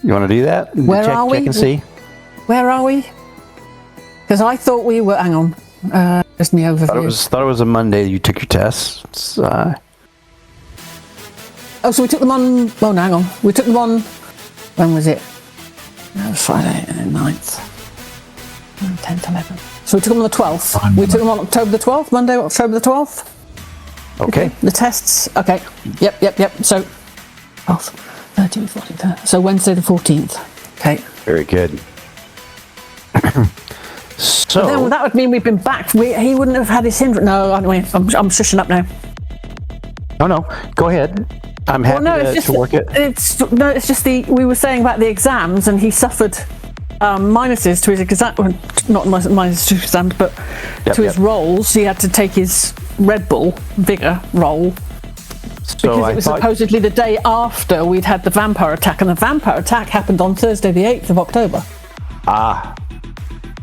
C: You want to do that?
E: Where are we?
C: Check and see.
E: Where are we? Because I thought we were. Hang on. Just me overview.
C: Thought it was a Monday you took your tests.
E: Oh, so we took them on. Well, no, hang on. We took them on. When was it? Friday, 9th, 10th, 11th. So we took them on the 12th. We took them on October the 12th. Monday, October the 12th.
C: Okay.
E: The tests. Okay. Yep. So, 12th, 13th, 14th. So Wednesday the 14th. Okay.
C: Very good. So
E: then that would mean we've been back. He wouldn't have had his hindrance. No, I'm shushing up now.
C: Oh no, go ahead. I'm happy to work it.
E: It's just we were saying about the exams, and he suffered minuses to his exam, not minus to his exams, but to his rolls. He had to take his Red Bull Vigor roll because it was supposedly the day after we'd had the vampire attack, and the vampire attack happened on Thursday, the 8th of October.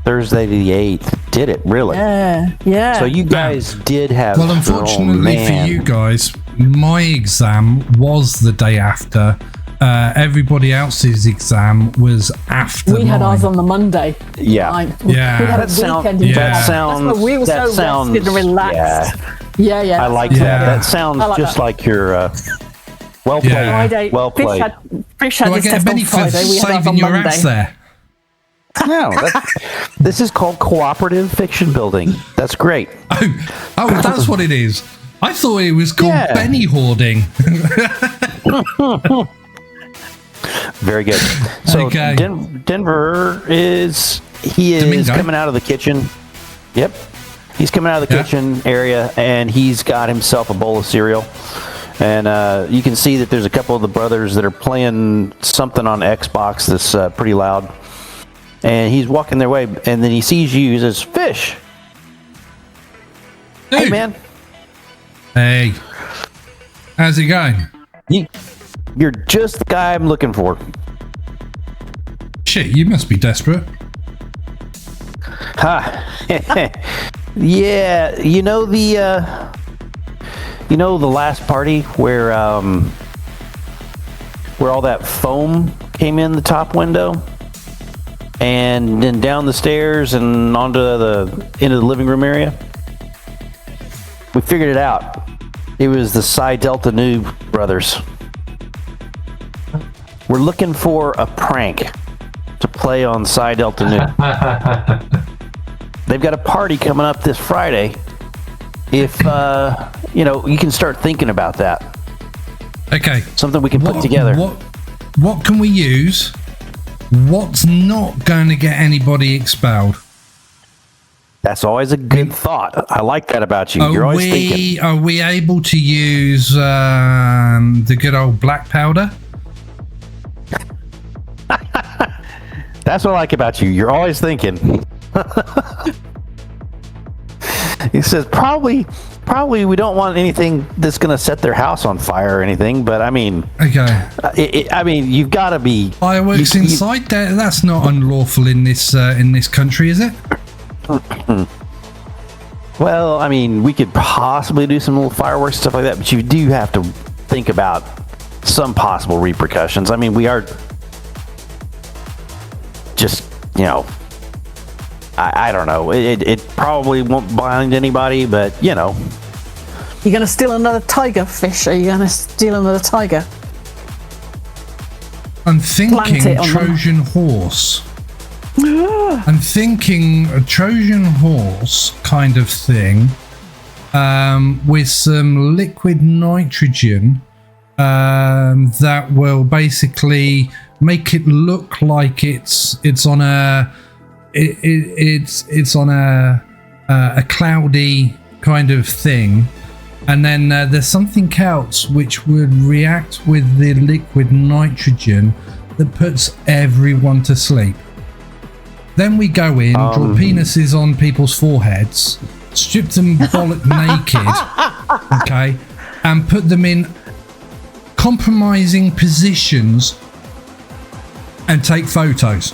C: Thursday the 8th. Did it really?
E: Yeah.
C: So you guys did have.
D: Well, unfortunately for you guys, my exam was the day after. Everybody else's exam was after.
E: We had ours on the Monday.
C: Yeah.
E: We had a weekend.
C: That sounds.
E: We were so rested and relaxed. Yeah.
C: I like that. That sounds just like your. Well played.
E: Friday.
C: Well played.
E: Fish had his test on Friday. We had ours on
D: your
E: Monday.
D: ass there.
C: No, this is called cooperative fiction building. That's great.
D: Oh, that's what it is. I thought it was called Benny hoarding.
C: Very good. So
D: Okay.
C: Denver is
D: Domingo.
C: coming out of the kitchen. Yep, he's coming out of the kitchen area, and he's got himself a bowl of cereal. And you can see that there's a couple of the brothers that are playing something on Xbox that's pretty loud. And he's walking their way, and then he sees you. He says, "Fish, hey man,
D: Hey, how's it going?
C: you're just the guy I'm looking for."
D: Shit, you must be desperate.
C: Yeah, you know the last party where all that foam came in the top window? And then down the stairs and onto into the living room area. We figured it out. It was the Psi Delta Nu brothers. We're looking for a prank to play on Psi Delta Nu. They've got a party coming up this Friday. If you can start thinking about that.
D: Okay.
C: Something we can put together.
D: What can we use? What's not going to get anybody expelled?
C: That's always a good thought. I like that about you. You're always thinking.
D: Are we able to use the good old black powder?
C: That's what I like about you. You're always thinking. He says, probably we don't want anything that's going to set their house on fire or anything, but I mean,
D: okay.
C: You've got to be
D: fireworks inside there. That's not unlawful in this country, is it?
C: Well, I mean, we could possibly do some little fireworks stuff like that, but you do have to think about some possible repercussions. I mean, we are just, I don't know. It probably won't bind anybody, but
E: You're going to steal another tiger, Fish? Are you going to steal another tiger?
D: I'm thinking Trojan horse. I'm thinking a Trojan horse kind of thing, with some liquid nitrogen that will basically make it look like it's on a cloudy kind of thing, and then there's something else which would react with the liquid nitrogen that puts everyone to sleep. Then we go in, draw penises on people's foreheads, strip them bollock naked, okay, and put them in compromising positions and take photos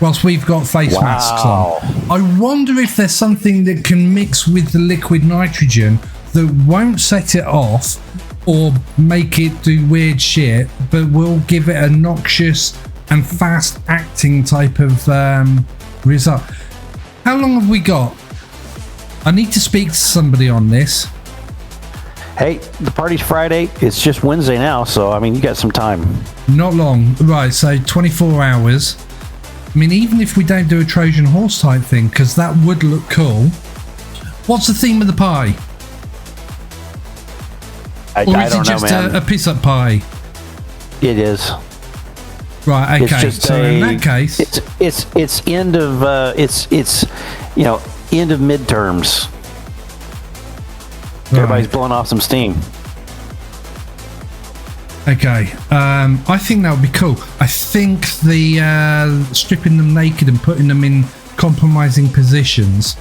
D: whilst we've got face masks on. I wonder if there's something that can mix with the liquid nitrogen that won't set it off or make it do weird shit, but will give it a noxious and fast acting type of result. How long have we got? I need to speak to somebody on this.
C: Hey, the party's Friday. It's just Wednesday now, so I mean, you got some time.
D: Not long. Right, so 24 hours. I mean, even if we don't do a Trojan horse type thing, because that would look cool. What's the theme of the pie?
C: I
D: Or is
C: don't
D: it just
C: know, man.
D: a piss up pie?
C: It is.
D: Right,
C: It's
D: okay.
C: just
D: So in that case,
C: it's end of end of midterms. Everybody's blowing off some steam.
D: okay. I think that would be cool. I think the stripping them naked and putting them in compromising positions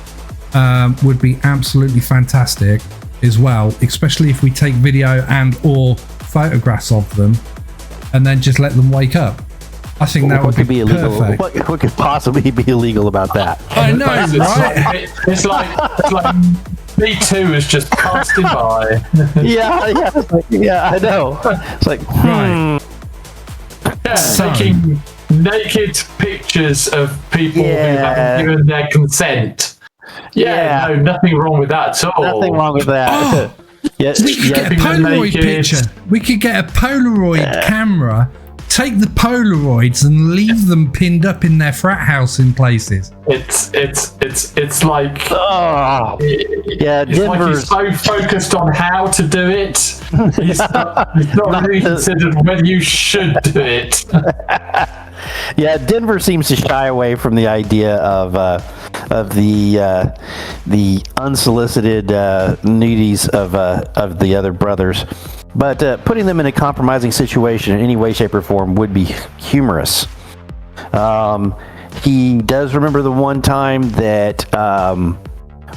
D: would be absolutely fantastic as well, especially if we take video and or photographs of them and then just let them wake up. I think that would be
C: illegal?
D: perfect.
C: What could possibly be illegal about that?
D: I know, right?
F: It's like Me Too is just passing by.
C: yeah, I know. It's like,
D: Right.
F: Yeah,
D: So-
F: taking naked pictures of people who haven't given their consent. Yeah, no, nothing wrong with that at all.
C: Nothing wrong with that. Yes,
D: We could get a
F: Keeping them
D: Polaroid
F: naked.
D: picture. We could get a Polaroid camera, take the Polaroids and leave them pinned up in their frat house in places.
F: It's like
C: Oh, yeah,
F: it's like
C: Denver's.
F: he's so focused on how to do it. He's not really considered whether you should do it.
C: Yeah, Denver seems to shy away from the idea of the unsolicited nudies of the other brothers, but putting them in a compromising situation in any way, shape, or form would be humorous. He does remember the one time that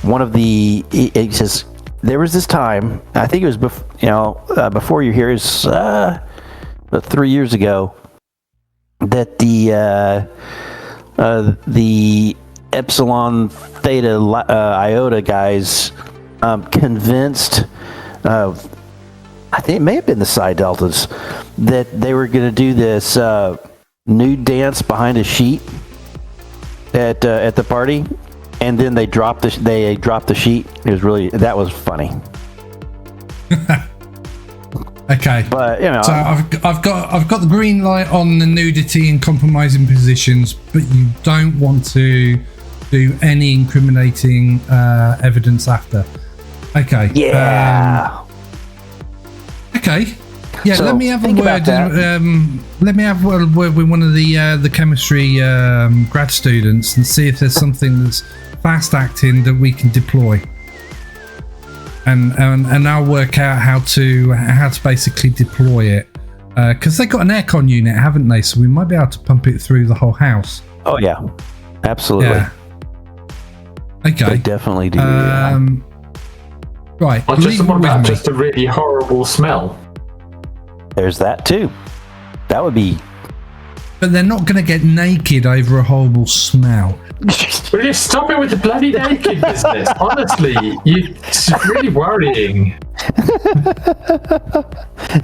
C: one of the he says there was this time, I think it was before you're here, is about 3 years ago, that the Epsilon Theta Iota guys convinced, I think it may have been the Psi Deltas, that they were going to do this nude dance behind a sheet at the party, and then they dropped the sheet. That was funny.
D: Okay,
C: But
D: so I've got the green light on the nudity and compromising positions, but you don't want to do any incriminating evidence after. Okay.
C: yeah.
D: Okay. Yeah,
C: So,
D: let me have a
C: think about
D: word.
C: that.
D: Let me have a word with one of the chemistry grad students and see if there's something that's fast acting that we can deploy. And I'll work out how to basically deploy it, because they got an aircon unit, haven't they? So we might be able to pump it through the whole house.
C: Oh yeah, absolutely.
D: Yeah. Okay.
C: They definitely do.
D: Right.
F: Or just
D: leave it
F: what about
D: with me.
F: just a really horrible smell?
C: There's that too. That would be.
D: But they're not going to get naked over a horrible smell.
F: Will you stop it with the bloody naked business? Honestly, it's really worrying.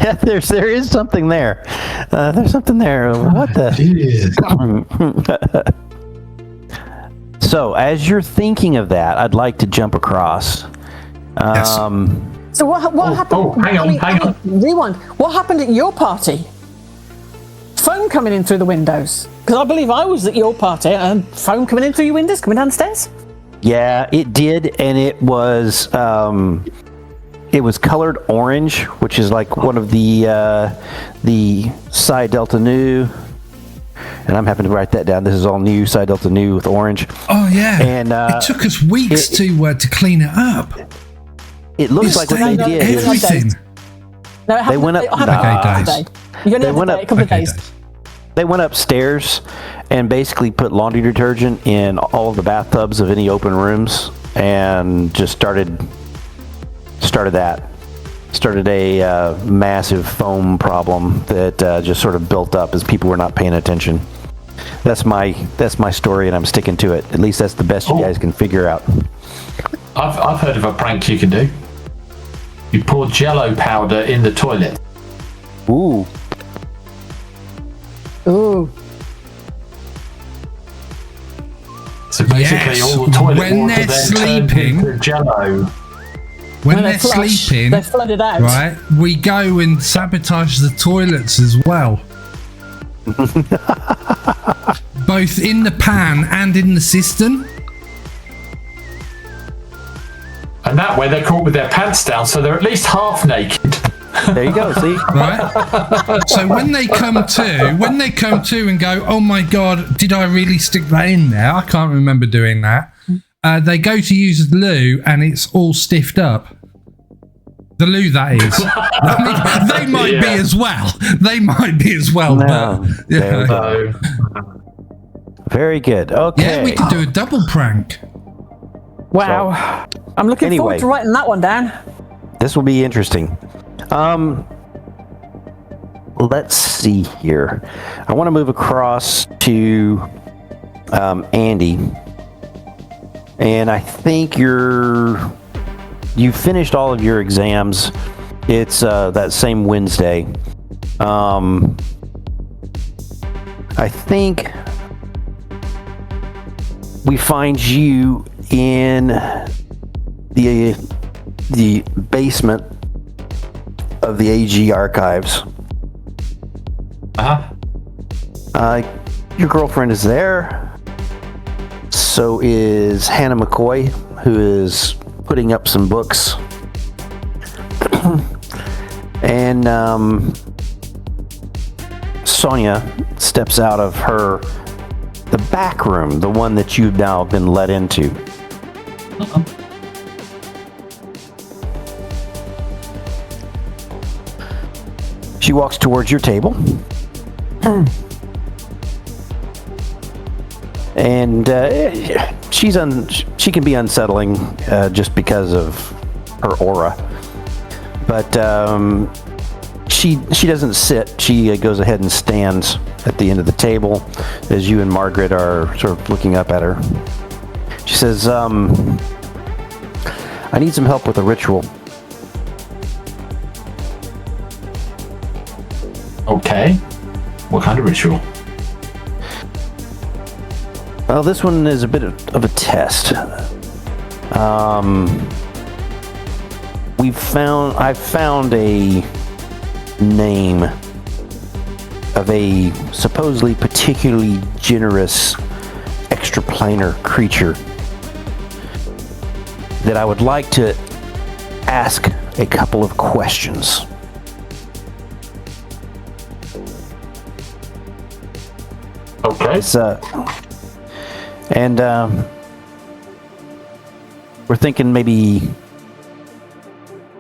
C: Yeah, there is something there. There's something there. What the? So, as you're thinking of that, I'd like to jump across.
D: Yes.
E: So what happened?
F: hang on.
E: Rewind. What happened at your party? Phone coming in through the windows. Because I believe I was at your party and phone coming in through your windows, coming downstairs.
C: Yeah, it did, and it was it was colored orange, which is like one of the Psi Delta Nu. And I'm having to write that down. This is all new, Psi Delta Nu with orange.
D: Oh yeah.
C: And
D: it took us weeks to clean it up.
C: It looks like what they did is
D: everything.
E: No, it
C: they went up.
E: You only have a couple of days.
C: They went upstairs and basically put laundry detergent in all of the bathtubs of any open rooms, and just started a massive foam problem that just sort of built up as people were not paying attention. That's my story, and I'm sticking to it. At least that's the best you guys can figure out.
F: I've heard of a prank you can do. You pour Jello powder in the toilet.
C: Ooh.
E: Ooh.
F: So basically, all the toilet
D: when
F: water
D: they're
F: then
D: sleeping,
F: turns into Jello.
D: When they're sleeping,
E: they're flooded out.
D: Right, we go and sabotage the toilets as well. Both in the pan and in the cistern.
F: And that way they're caught with their pants down, so they're at least half naked.
C: There you go, see?
D: Right? So when they come to and go, oh my God, did I really stick that in there? I can't remember doing that. They go to use the loo and it's all stiffed up. The loo, that is. I mean, they might be as well. They might be as well.
C: No,
D: but,
C: there we go. Very good. Okay.
D: Yeah, we could do a double prank.
E: Wow. I'm looking forward to writing that one down.
C: This will be interesting. Let's see here. I want to move across to Andy. And I think you finished all of your exams. It's that same Wednesday. I think we find you in the basement of the AG archives. Your girlfriend is there. So is Hannah McCoy, who is putting up some books. And Sonia steps out of the back room, the one that you've now been let into. She walks towards your table. And she can be unsettling just because of her aura. But she doesn't sit. She goes ahead and stands at the end of the table as you and Margaret are sort of looking up at her. She says, I need some help with a ritual.
F: Okay. What kind of ritual?
C: Well, this one is a bit of a test. I've found a name of a supposedly particularly generous extraplanar creature that I would like to ask a couple of questions.
F: Okay.
C: And we're thinking maybe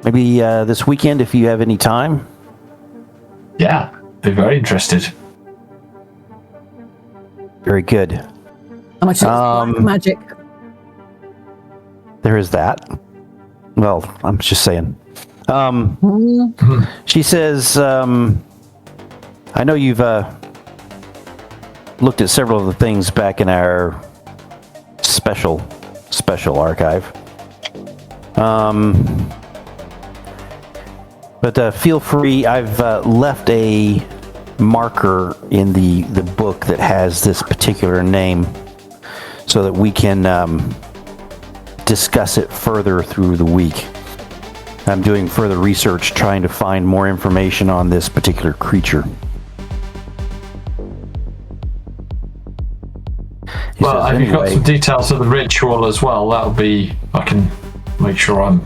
C: this weekend, if you have any time.
F: Yeah, they're very interested.
C: Very good.
E: How much is black magic?
C: There is that. Well, I'm just saying. She says, I know you've looked at several of the things back in our special archive. But feel free. I've left a marker in the book that has this particular name so that we can discuss it further through the week. I'm doing further research trying to find more information on this particular creature.
F: Well, have you got some details of the ritual as well? That'll be, I can make sure I'm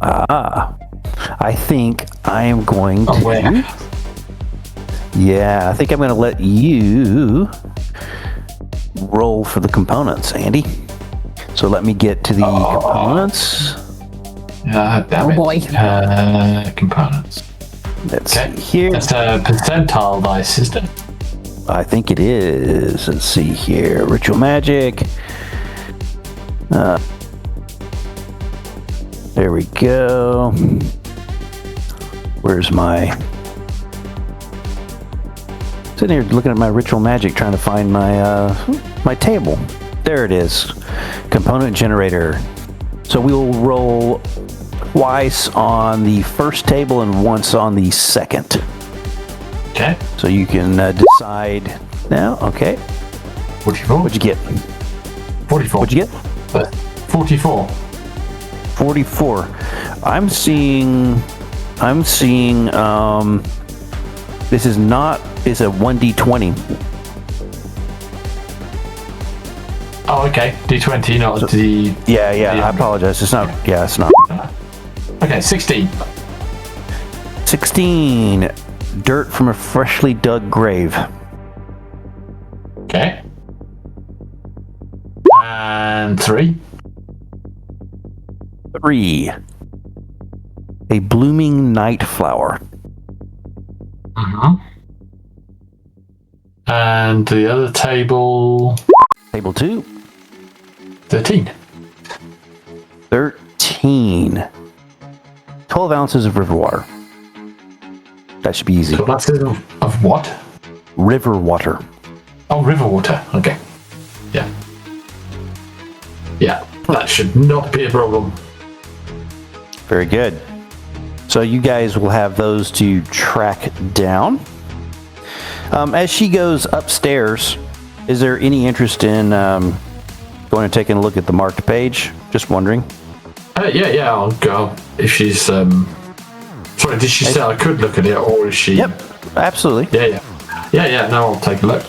C: I think I am going to.
F: where?
C: Yeah, I think I'm going to let you roll for the components, Andy. So let me get to the components.
F: Damn
E: Oh
F: it.
E: boy.
F: Components.
C: Let's
F: Okay.
C: see here.
F: That's a percentile dice, isn't it?
C: I think it is. Let's see here. Ritual magic. There we go. Where's my... Sitting here looking at my ritual magic, trying to find my my table. There it is. Component generator. So we will roll twice on the first table and once on the second.
F: Okay.
C: So you can decide now. Okay.
F: 44.
C: What'd you get?
F: 44.
C: What'd you get?
F: 44.
C: 44. I'm seeing this is a 1d20.
F: Oh, okay. D20, not the...
C: Yeah, I apologize. It's not.
F: Okay, 16.
C: 16. Dirt from a freshly dug grave.
F: Okay. And 3.
C: 3. A blooming night flower.
F: And the other table...
C: Table 2.
F: 13.
C: 13. 12 ounces of river water. That should be easy.
F: So that's of what?
C: River water.
F: Oh, river water. Okay. Yeah. Yeah, that should not be a problem.
C: Very good. So you guys will have those to track down. As she goes upstairs, is there any interest in going and taking a look at the marked page? Just wondering.
F: Yeah, I'll go. If she's... Sorry, did she say I could look at it, or is she...
C: Yep, absolutely.
F: Yeah, no, I'll take a look.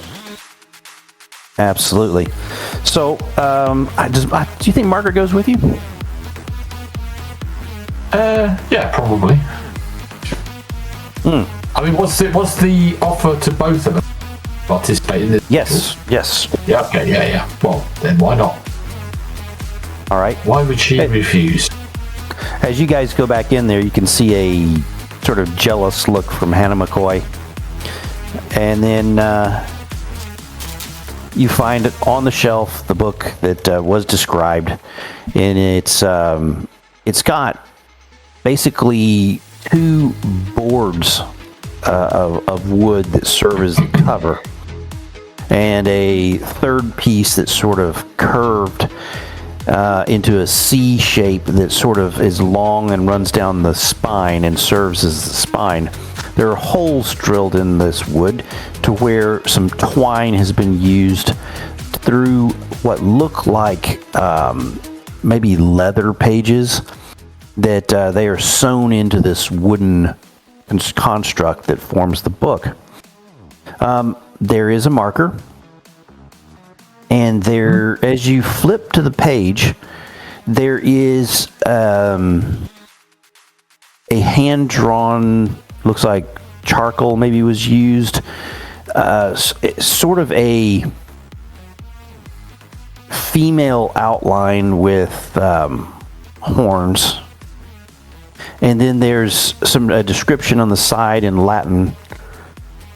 C: Absolutely. So, do you think Margaret goes with you?
F: Yeah, probably. I mean, what's the offer to both of them? Participate in this?
C: Yes.
F: Yeah, okay, yeah. Well, then why not?
C: All right.
F: Why would she refuse?
C: As you guys go back in there, you can see a sort of jealous look from Hannah McCoy. And then you find it on the shelf, the book that was described. And it's got basically 2 boards of wood that serve as the cover. And a third piece that's sort of curved into a C shape that sort of is long and runs down the spine and serves as the spine. There are holes drilled in this wood to where some twine has been used through what look like maybe leather pages that they are sewn into this wooden construct that forms the book. There is a marker. And there, as you flip to the page, there is a hand-drawn, looks like charcoal maybe was used, sort of a female outline with horns. And then there's a description on the side in Latin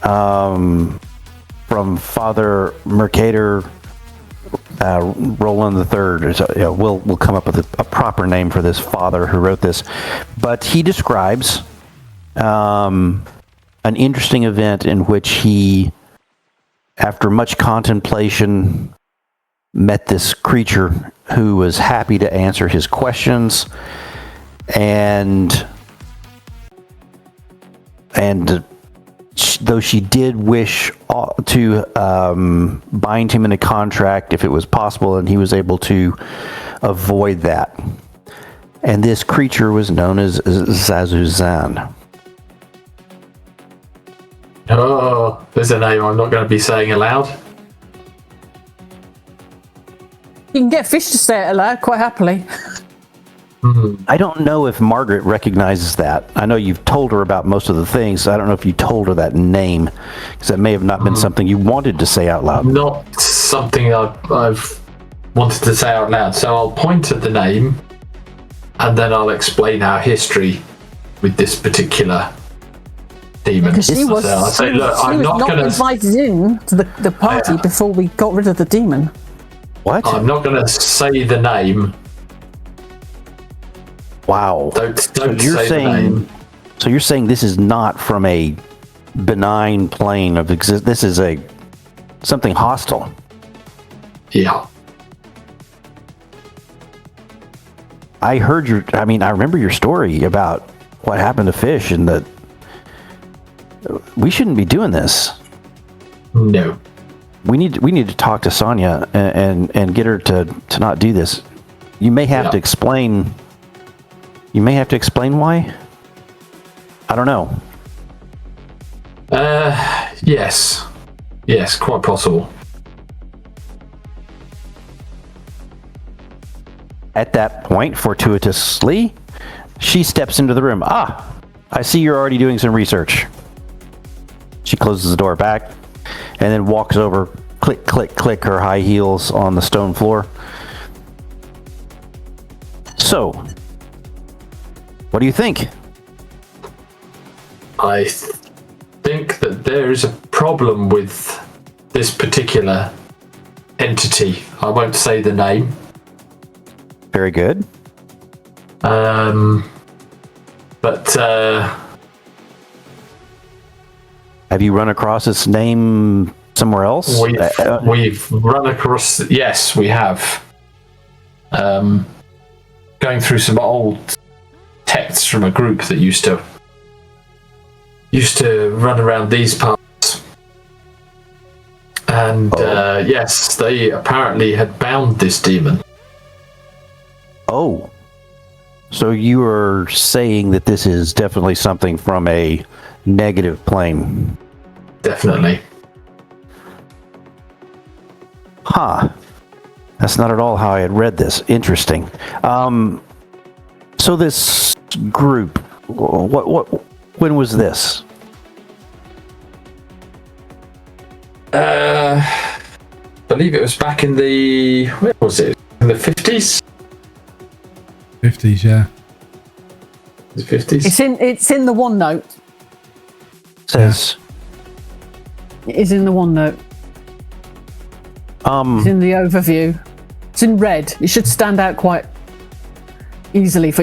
C: from Father Mercator Roland III. So, we'll come up with a proper name for this father who wrote this. But he describes an interesting event in which he, after much contemplation, met this creature who was happy to answer his questions, and though she did wish to bind him in a contract if it was possible, and he was able to avoid that. And this creature was known as Zazuzan.
F: Oh, there's a name I'm not going to be saying aloud.
E: You can get fish to say it aloud quite happily.
C: I don't know if Margaret recognizes that. I know you've told her about most of the things. I don't know if you told her that name, because that may have not been something you wanted to say out loud.
F: Not something I've wanted to say out loud. So I'll point at the name, and then I'll explain our history with this particular demon.
E: Because she was,
F: so I say, look,
E: she
F: I'm
E: was
F: not
E: not
F: going to.
E: invited in to the party before we got rid of the demon.
C: What?
F: I'm not going to say the name.
C: Wow.
F: Don't
C: so you're
F: say
C: saying,
F: the name.
C: So you're saying this is not from a benign plane of existence. This is something hostile.
F: Yeah.
C: I remember your story about what happened to Fish, and that we shouldn't be doing this.
F: No.
C: We need to talk to Sonia and get her to not do this. You may have to explain. You may have to explain why. I don't know.
F: Yes. Yes, quite possible.
C: At that point, fortuitously, she steps into the room. Ah, I see you're already doing some research. She closes the door back and then walks over, click, click, click, her high heels on the stone floor. So, what do you think?
F: I think that there is a problem with this particular entity. I won't say the name.
C: Very good.
F: But
C: have you run across its name somewhere else?
F: We've run across. Yes, we have. Going through some old texts from a group that used to run around these parts, and yes, they apparently had bound this demon.
C: Oh, so you are saying that this is definitely something from a negative plane?
F: Definitely.
C: Huh. That's not at all how I had read this. Interesting. So this group, when was this?
F: Believe it was back in the, where was it? In the 50s?
D: 50s, yeah.
F: The 50s?
E: It's in the OneNote.
C: Says.
E: It is in the OneNote. It's in the overview. It's in red. It should stand out quite easily. If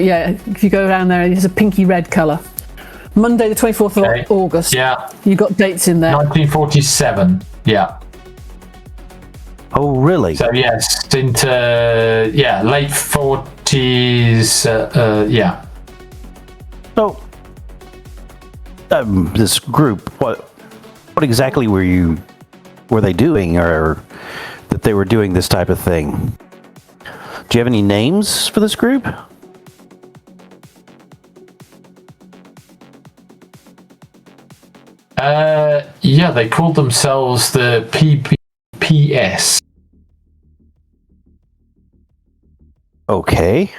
E: you go down there, it's a pinky red colour. Monday, the 24th of August.
F: Yeah.
E: You got dates in there.
F: 1947. Yeah.
C: Oh, really?
F: So yes, into late 40s. Yeah.
C: So, this group, what exactly were they doing, or that they were doing this type of thing? Do you have any names for this group?
F: Yeah, they called themselves the PPS.
C: Okay.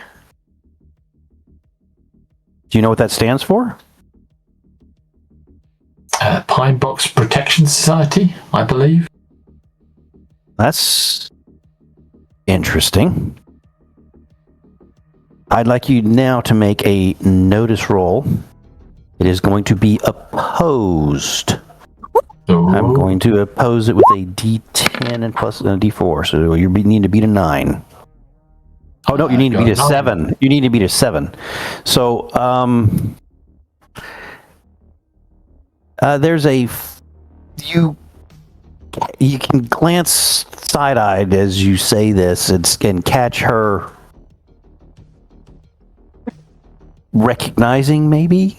C: Do you know what that stands for?
F: Pine Box Protection Society, I believe.
C: That's interesting. I'd like you now to make a notice roll. It is going to be opposed.
F: Ooh.
C: I'm going to oppose it with a D10 and plus a D4. So you need to beat a 9. Oh no, you need to beat a 7. You need to beat a 7. So there's you can glance side-eyed as you say this and catch her recognizing, maybe.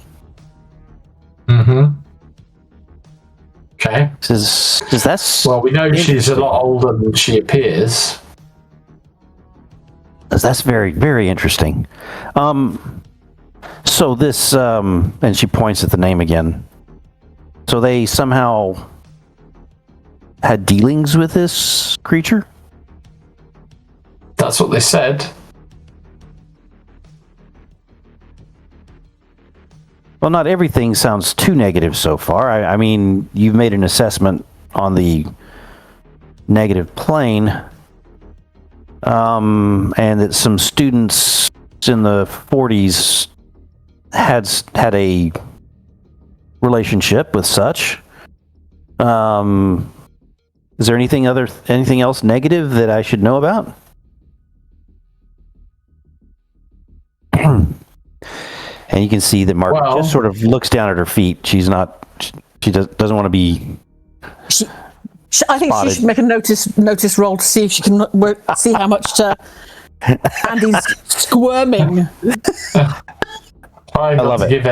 F: Mm-hmm. Okay.
C: Says that's
F: Well, we know she's a lot older than she appears.
C: that's very, very interesting. So this and she points at the name again. So they somehow had dealings with this creature?
F: That's what they said.
C: Well, not everything sounds too negative so far. I mean, you've made an assessment on the negative plane, and that some students in the 40s had a relationship with such. Is there anything else negative that I should know about? And you can see that Margaret just sort of looks down at her feet. She doesn't want to be.
E: I think
C: spotted.
E: she should make a notice roll to see if she can see how much Andy's squirming.
F: Try not to give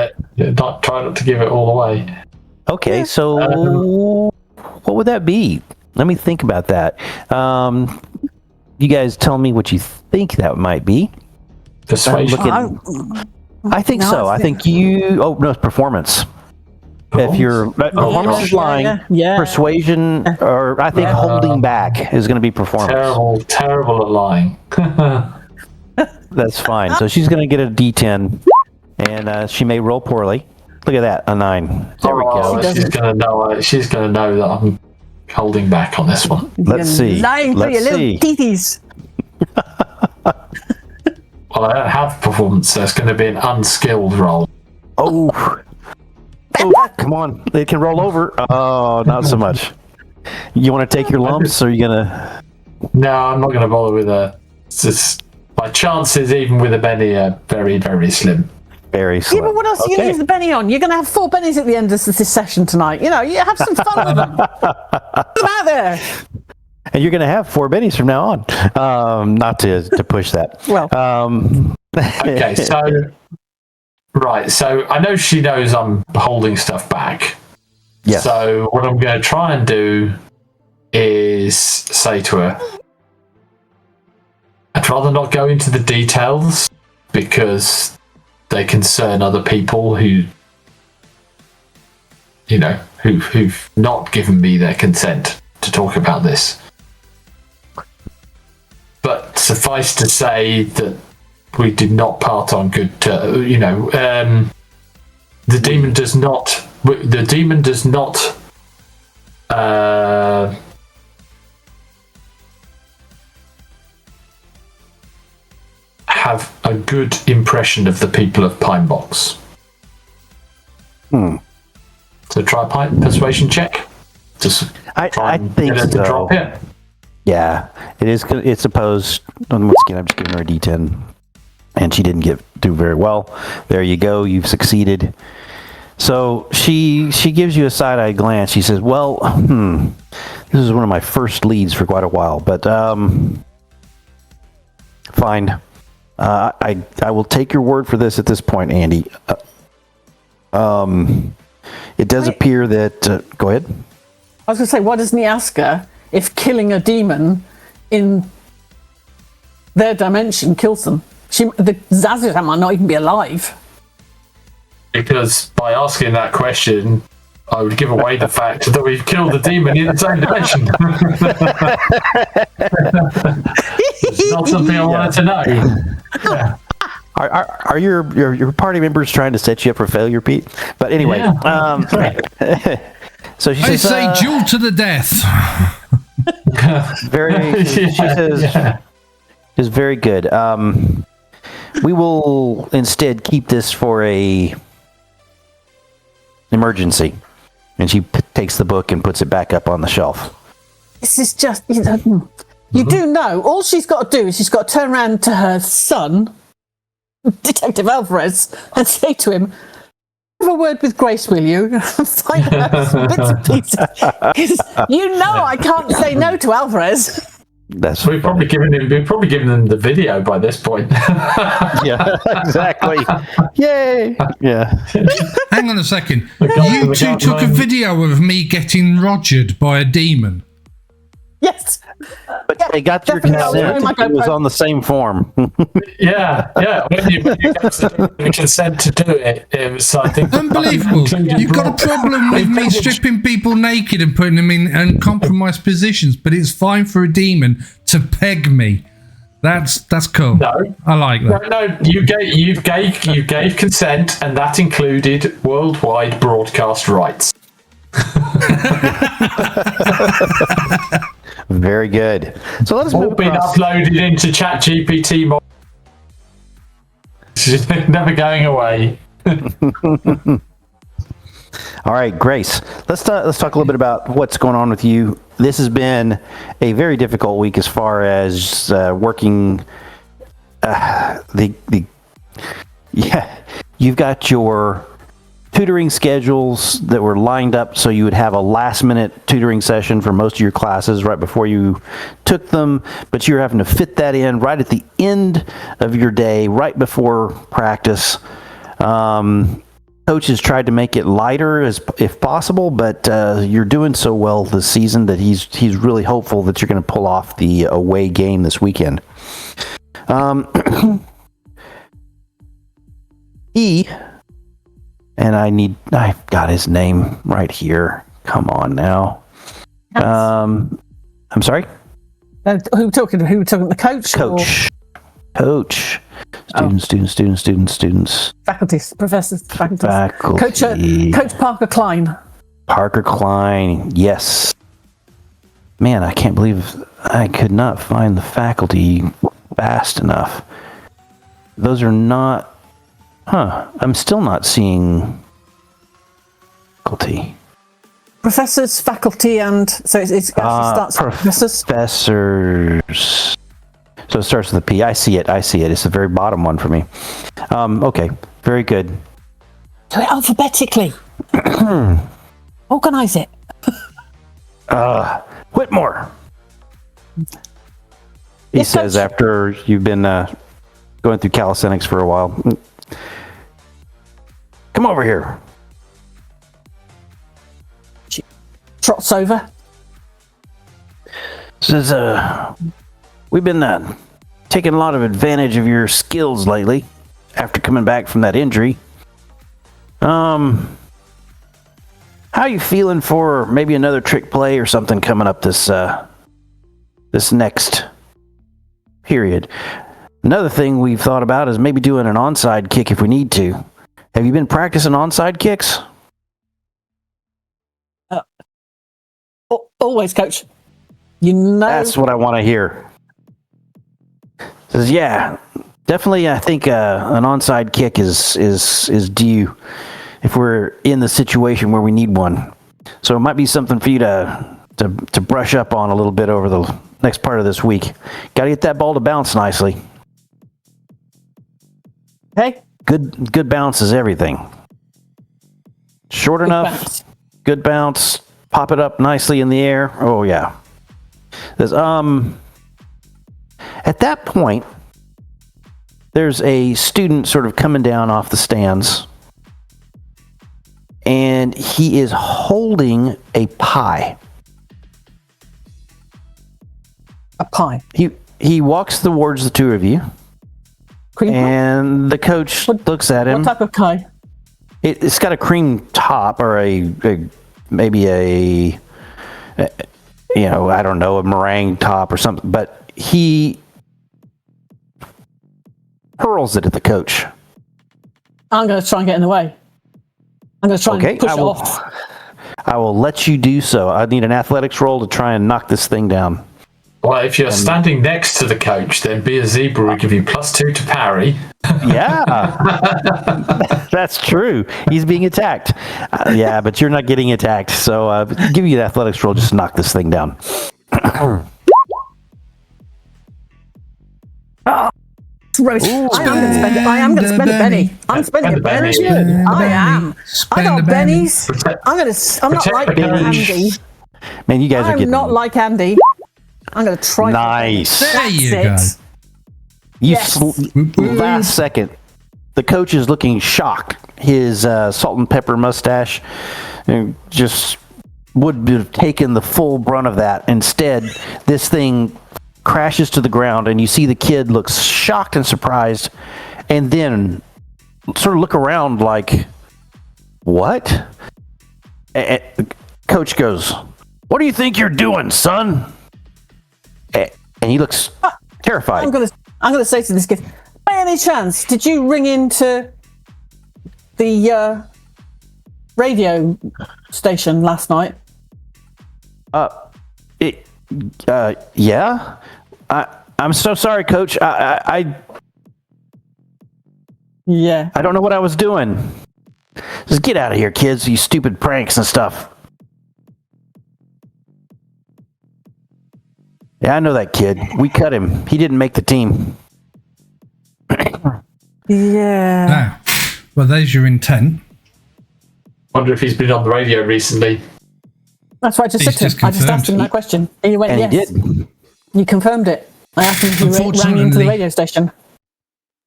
F: it all away.
C: Okay, so what would that be? Let me think about that. You guys tell me what you think that might be.
F: Persuasion.
C: I think so. I think you. Oh no, it's performance. If you're performance is lying, persuasion, or I think holding back is going to be performance.
F: Terrible at lying.
C: That's fine. So she's going to get a D10, and she may roll poorly. Look at that, a 9. There we go.
F: She's going to know that I'm holding back on this one.
C: Let's see.
E: Lying for your little teethies.
F: Well, I don't have performance, so it's going to be an unskilled roll.
C: Oh, come on. It can roll over. Oh, not so much. You want to take your lumps, or are you going to...
F: No, I'm not going to bother with a... My chances, even with a Benny, are very, very slim.
C: Very slim.
E: Yeah, but what else are you going to use the Benny on? You're going to have 4 bennies at the end of this session tonight. You have some fun with them. Get them out there.
C: And you're going to have 4 bennies from now on. Not to push that.
E: Well.
F: Okay, so... Right, so I know she knows I'm holding stuff back.
C: Yes.
F: So what I'm going to try and do is say to her, I'd rather not go into the details because they concern other people who've not given me their consent to talk about this. But suffice to say that we did not part on good terms. The demon does not. The demon does not. Have a good impression of the people of Pine Box. So try a persuasion check. Just
C: I think
F: get her to
C: so.
F: drop it.
C: Yeah, it is. It's opposed. Once again, I'm just giving her a D10, and she didn't do very well. There you go. You've succeeded. So she gives you a side-eye glance. She says, "Well, this is one of my first leads for quite a while, but fine. I will take your word for this at this point, Andy. It does appear that. Go ahead.
E: I was going to say, why doesn't he ask her if killing a demon in their dimension kills them? The Zazuran might not even be alive.
F: Because by asking that question, I would give away the fact that we've killed the demon in its own dimension. It's not something I wanted to know. Yeah.
C: Are your party members trying to set you up for failure, Pete? But anyway, so she says,
D: say duel to the death.
C: She's very good. We will instead keep this for a emergency. And she takes the book and puts it back up on the shelf.
E: This is just, you do know, all she's got to do is she's got to turn around to her son, Detective Alvarez, and say to him, have a word with Grace, will you? Find out some bits and pieces. Because I can't say no to Alvarez.
F: We've probably given them the video by this point.
C: Yeah, exactly. Yay! Yeah.
D: Hang on a second. You two took a video of me getting rogered by a demon.
E: Yes.
C: But they got your consent. It was on the same form.
F: Yeah. When you got the consent to do it, it was, I think...
D: Unbelievable. You've got a problem with me stripping people naked and putting them in uncompromised positions, but it's fine for a demon to peg me. That's cool.
F: No.
D: I like that.
F: No, you gave consent, and that included worldwide broadcast rights.
C: Very good. So let us
F: All
C: move
F: been
C: across.
F: uploaded into ChatGPT. Never going away.
C: All right, Grace. Let's talk a little bit about what's going on with you. This has been a very difficult week as far as working. You've got your tutoring schedules that were lined up so you would have a last-minute tutoring session for most of your classes right before you took them, but you're having to fit that in right at the end of your day, right before practice. Coach has tried to make it lighter if possible, but you're doing so well this season that he's really hopeful that you're going to pull off the away game this weekend. And I've got his name right here. Come on now. I'm sorry?
E: Who were talking? The coach?
C: Coach. Students.
E: Faculties, professors, faculties.
C: Faculty.
E: Coach Parker Klein.
C: Parker Klein, yes. Man, I can't believe I could not find the faculty fast enough. Those are not... I'm still not seeing faculty.
E: Professors, faculty, and... So it starts with professors?
C: Professors. So it starts with a P. I see it. It's the very bottom one for me. Okay, very good.
E: Do it alphabetically. Organize it.
C: Whitmore. He
E: Yes,
C: says
E: Coach.
C: after you've been going through calisthenics for a while. Come over here.
E: She trots over.
C: Says, we've been taking a lot of advantage of your skills lately after coming back from that injury. How you feeling for maybe another trick play or something coming up this next period? Another thing we've thought about is maybe doing an onside kick if we need to. Have you been practicing onside kicks?
E: Always, Coach. You know...
C: That's what I want to hear. Says, yeah, definitely. I think an onside kick is due if we're in the situation where we need one. So it might be something for you to brush up on a little bit over the next part of this week. Got to get that ball to bounce nicely.
E: Okay.
C: Good bounce is everything. Short enough,
E: bounce.
C: good bounce. Pop it up nicely in the air. Oh yeah. There's at that point, there's a student sort of coming down off the stands, and he is holding a pie.
E: A pie.
C: He walks towards the two of you,
E: Cream pie?
C: and the coach looks at him.
E: What type of pie?
C: It's got a cream top or maybe a I don't know, a meringue top or something, but he hurls it at the coach.
E: I'm going to try and get in the way. I'm going to try and push it off.
C: I will let you do so. I need an athletics roll to try and knock this thing down.
F: Well, if you're standing next to the coach, then be a zebra will give you +2 to parry.
C: Yeah, that's true. He's being attacked. Yeah, but you're not getting attacked. So give you an athletics roll just to knock this thing down.
E: Rubbish. I am going to spend a penny. I'm spending a penny. I am. I got bennies. I'm not like Andy.
C: Man, you guys are
E: I'm
C: getting...
E: not like Andy. I'm going to try.
C: Nice.
D: There you go.
C: Last second, the coach is looking shocked. His salt and pepper mustache just would have taken the full brunt of that. Instead, this thing crashes to the ground, and you see the kid looks shocked and surprised, and then sort of look around like, what? And coach goes, what do you think you're doing, son? And he looks Terrified.
E: I'm gonna say to this kid, by any chance, did you ring into the radio station last night?
C: Yeah. I'm so sorry, Coach.
E: Yeah.
C: I don't know what I was doing. Just get out of here, kids. You stupid pranks and stuff. Yeah, I know that kid. We cut him. He didn't make the team.
E: Yeah.
D: Now, well, there's your intent.
F: Wonder if he's been on the radio recently.
E: That's what I just
D: He's
E: said to him. I just asked him that question. And he went,
C: And
E: yes.
C: he did.
E: You confirmed it. I asked him if he rang into the
D: Unfortunately-
E: radio station.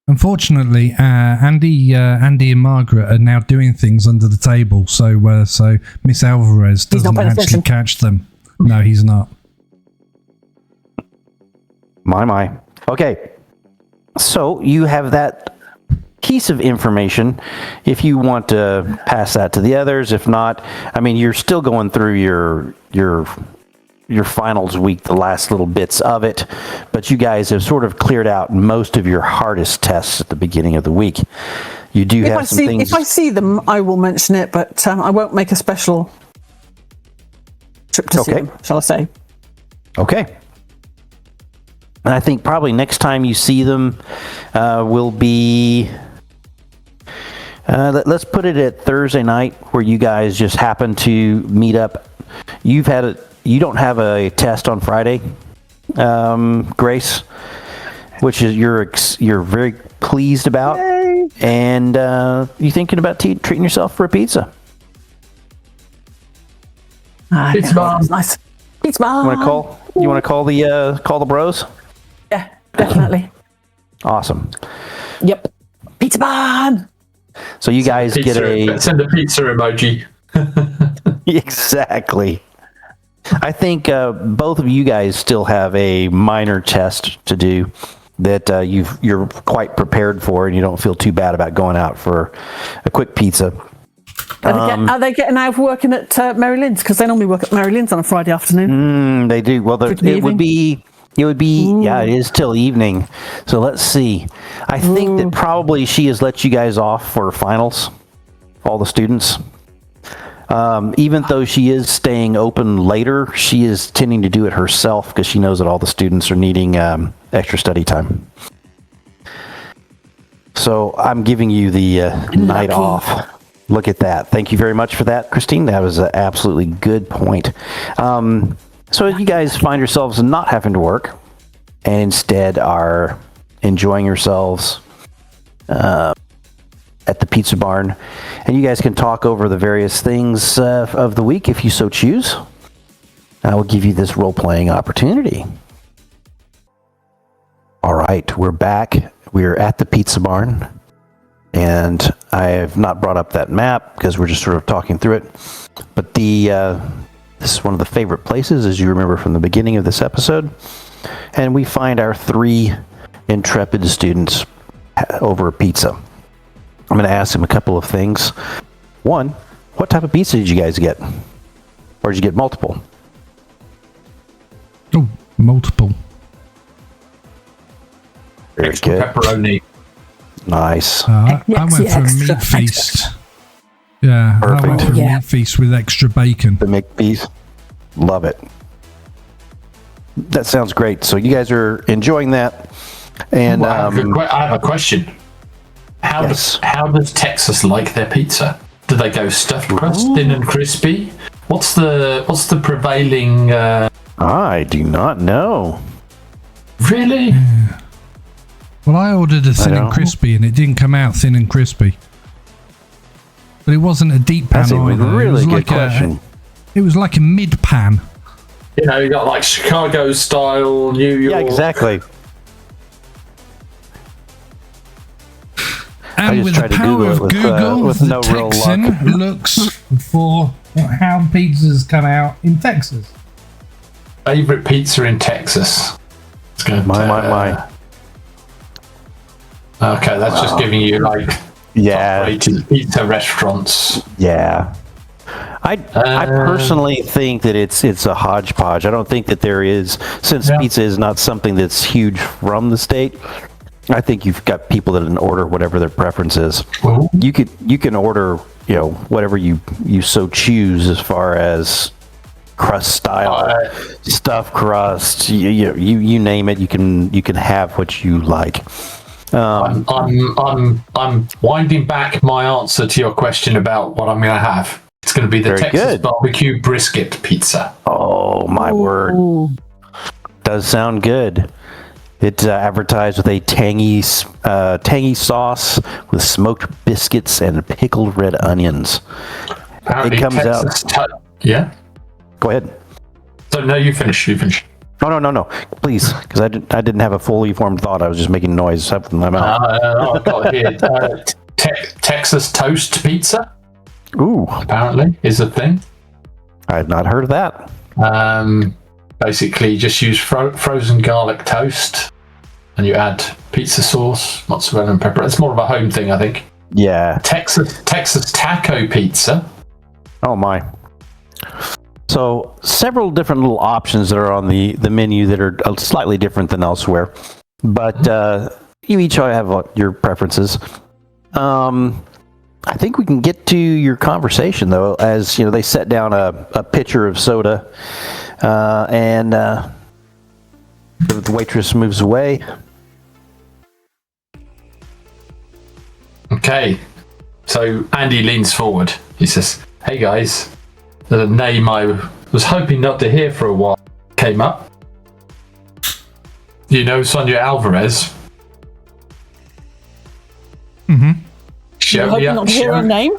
D: Unfortunately, Andy and Margaret are now doing things under the table, so Miss Alvarez
E: He's not
D: doesn't
E: paying
D: actually
E: attention.
D: catch them. No, he's not.
C: My. Okay. So you have that piece of information. If you want to pass that to the others, if not, I mean, you're still going through your finals week, the last little bits of it, but you guys have sort of cleared out most of your hardest tests at the beginning of the week. You do have some things.
E: If I see them, I will mention it, but I won't make a special trip to see them, shall I say.
C: Okay. And I think probably next time you see them will be, let's put it at Thursday night, where you guys just happen to meet up. You don't have a test on Friday, Grace, which is you're very pleased about.
E: Yay.
C: And you thinking about treating yourself for a pizza.
F: Pizza bar.
E: That's nice. Pizza bar.
C: You want to call the bros?
E: Yeah, definitely.
C: Awesome.
E: Yep. Pizza barn.
C: So you guys get
F: Send a pizza emoji.
C: Exactly. I think both of you guys still have a minor test to do that you're quite prepared for, and you don't feel too bad about going out for a quick pizza.
E: Are they getting out of working at Mary Lynn's? Because they normally work at Mary Lynn's on a Friday afternoon.
C: They do. Well, it would be. Yeah, it is till evening. So let's see. I think that probably she has let you guys off for finals, all the students. Even though she is staying open later, she is tending to do it herself because she knows that all the students are needing extra study time. So I'm giving you the night off. Look at that. Thank you very much for that, Christine. That was an absolutely good point. So you guys find yourselves not having to work and instead are enjoying yourselves at the pizza barn. And you guys can talk over the various things of the week if you so choose. I will give you this role-playing opportunity. All right, we're back. We're at the pizza barn. And I have not brought up that map because we're just sort of talking through it. But this is one of the favorite places, as you remember from the beginning of this episode. And we find our 3 intrepid students over a pizza. I'm going to ask them a couple of things. One, what type of pizza did you guys get? Or did you get multiple?
D: Oh, multiple.
C: Very
F: Extra
C: good.
F: pepperoni.
C: Nice.
D: I went for a
E: extra,
D: meat feast. Yeah,
C: Perfect.
D: I went for a meat feast with extra bacon.
C: The McPeas. Love it. That sounds great. So you guys are enjoying that. And
F: Well, I have a question. How does Texas like their pizza? Do they go stuffed crust, thin and crispy? What's the prevailing?
C: I do not know.
F: Really?
D: Well, I ordered a thin
C: know.
D: and crispy, and it didn't come out thin and crispy. But it wasn't a deep pan
C: That's a
D: either.
C: really
D: it was
C: good
D: like
C: question.
D: It was like a mid pan.
F: You know, you got like Chicago style, New York.
C: Yeah, exactly.
D: And
C: just
D: with the
C: tried to
D: power
C: Google
D: of
C: it with,
D: Google,
C: with
D: the
C: no real
D: Texan
C: luck.
D: looks for how pizzas come out in Texas.
F: Favorite pizza in Texas. It's good.
C: My.
F: Okay, that's just giving you like
C: Yeah.
F: top-rated pizza restaurants.
C: Yeah. I personally think that it's a hodgepodge. I don't think that there is, since pizza is not something that's huge from the state. I think you've got people that can order whatever their preference is. You can order, whatever you so choose as far as crust style, stuffed crust. You name it. You can have what you like.
F: I'm winding back my answer to your question about what I'm going to have. It's going to be the Texas barbecue brisket pizza.
C: Oh my word! Does sound good. It's advertised with a tangy sauce with smoked biscuits and pickled red onions.
F: Apparently
C: it comes
F: Texas
C: out.
F: Yeah.
C: Go ahead.
F: So no, you finish.
C: No. Please, because I didn't have a fully formed thought. I was just making noise with my mouth.
F: I've got here Texas toast pizza.
C: Ooh.
F: Apparently is a thing.
C: I have not heard of that.
F: Basically, just use frozen garlic toast, and you add pizza sauce, mozzarella, and pepper. It's more of a home thing, I think.
C: Yeah.
F: Texas taco pizza.
C: Oh my. So several different little options that are on the menu that are slightly different than elsewhere, but you each have your preferences. I think we can get to your conversation though, as they set down a pitcher of soda, and the waitress moves away.
F: Okay, so Andy leans forward. He says, "Hey guys, the name I was hoping not to hear for a while came up. You know Sonia Alvarez?"
E: Mm-hmm. You're hoping not to hear her name?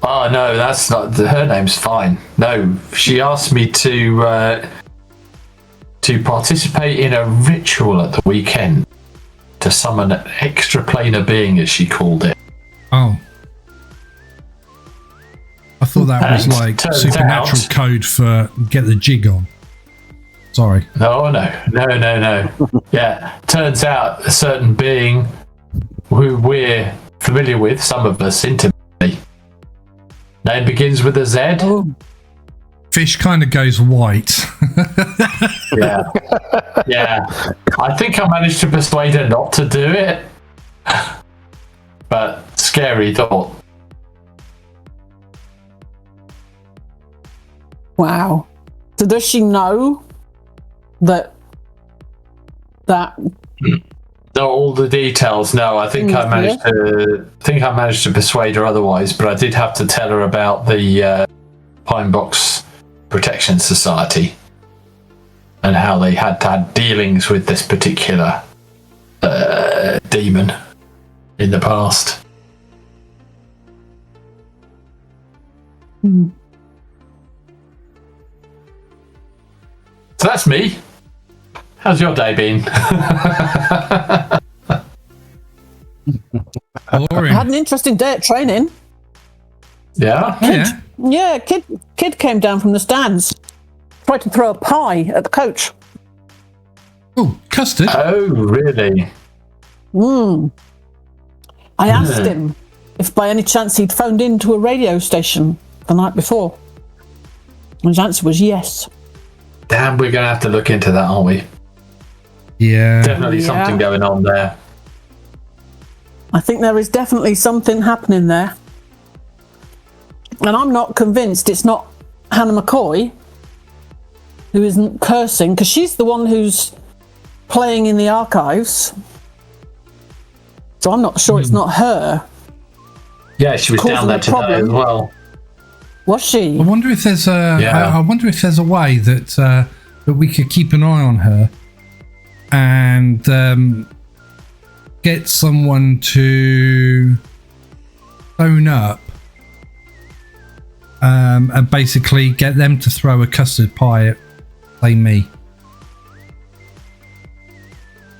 F: Oh no, that's not her name's fine. No, she asked me to participate in a ritual at the weekend to summon an extraplanar being, as she called it.
D: Oh. I thought that was like supernatural code for get the jig on. Sorry.
F: No. Yeah, turns out a certain being who we're familiar with, some of us intimately. Name begins with a Z.
E: Oh.
D: Fish kind of goes white.
F: Yeah. I think I managed to persuade her not to do it. But scary thought.
E: Wow. So does she know that?
F: Not all the details. No, I think I managed to persuade her otherwise, but I did have to tell her about the Pine Box Protection Society and how they had had dealings with this particular demon in the past.
E: Mm.
F: So that's me. How's your day been?
D: Boring.
E: I had an interesting day at training.
F: Yeah?
E: Kid came down from the stands. Tried to throw a pie at the coach.
D: Oh, custard.
F: Oh, really?
E: I asked him if by any chance he'd phoned into a radio station the night before. His answer was yes.
F: Damn, we're going to have to look into that, aren't we?
D: Yeah.
F: Definitely something going on there.
E: I think there is definitely something happening there. And I'm not convinced it's not Hannah McCoy who isn't cursing, because she's the one who's playing in the archives. So I'm not sure it's not her.
F: Yeah, she was down there today as well.
E: Was she?
D: I wonder if there's I wonder if there's a way that we could keep an eye on her and get someone to phone up and basically get them to throw a custard pie at, say, me.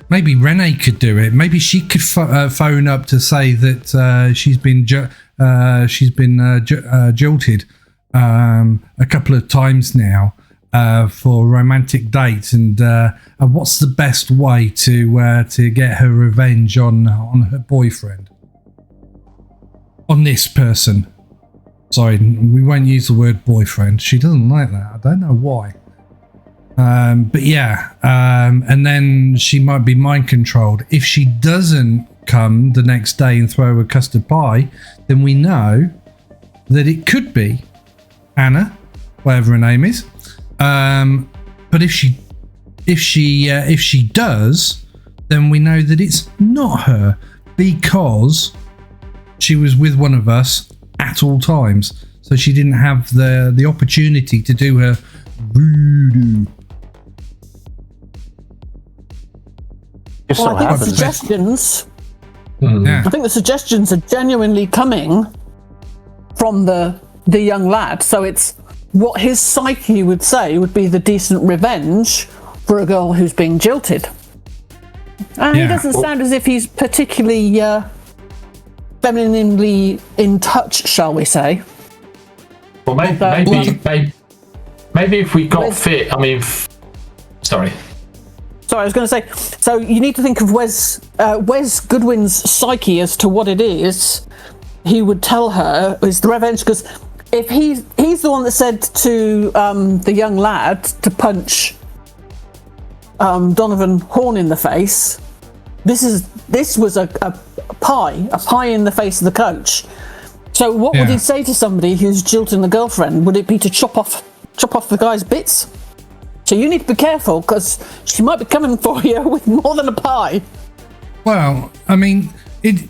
D: Maybe Renee could do it. Maybe she could phone up to say that she's been jilted a couple of times now for romantic dates, and what's the best way to get her revenge on her boyfriend, on this person. Sorry, we won't use the word boyfriend. She doesn't like that. I don't know why. But yeah, and then she might be mind controlled. If she doesn't come the next day and throw a custard pie, then we know that it could be Anna, whatever her name is. But if she does, then we know that it's not her, because she was with one of us at all times, so she didn't have the opportunity to do her voodoo.
E: Well, I think the suggestions.
D: Yeah.
E: I think the suggestions are genuinely coming from the young lad. So it's what his psyche would say would be the decent revenge for a girl who's being jilted. And he doesn't sound as if he's particularly femininely in touch, shall we say?
F: Well, maybe if we got fit. I mean, sorry.
E: Sorry, I was going to say, so you need to think of Wes Goodwin's psyche as to what it is he would tell her is the revenge, because if he's the one that said to the young lad to punch Donovan Horn in the face, this was a pie in the face of the coach. So what would he say to somebody who's jilting the girlfriend? Would it be to chop off the guy's bits? So you need to be careful, because she might be coming for you with more than a pie.
D: Well, I mean, if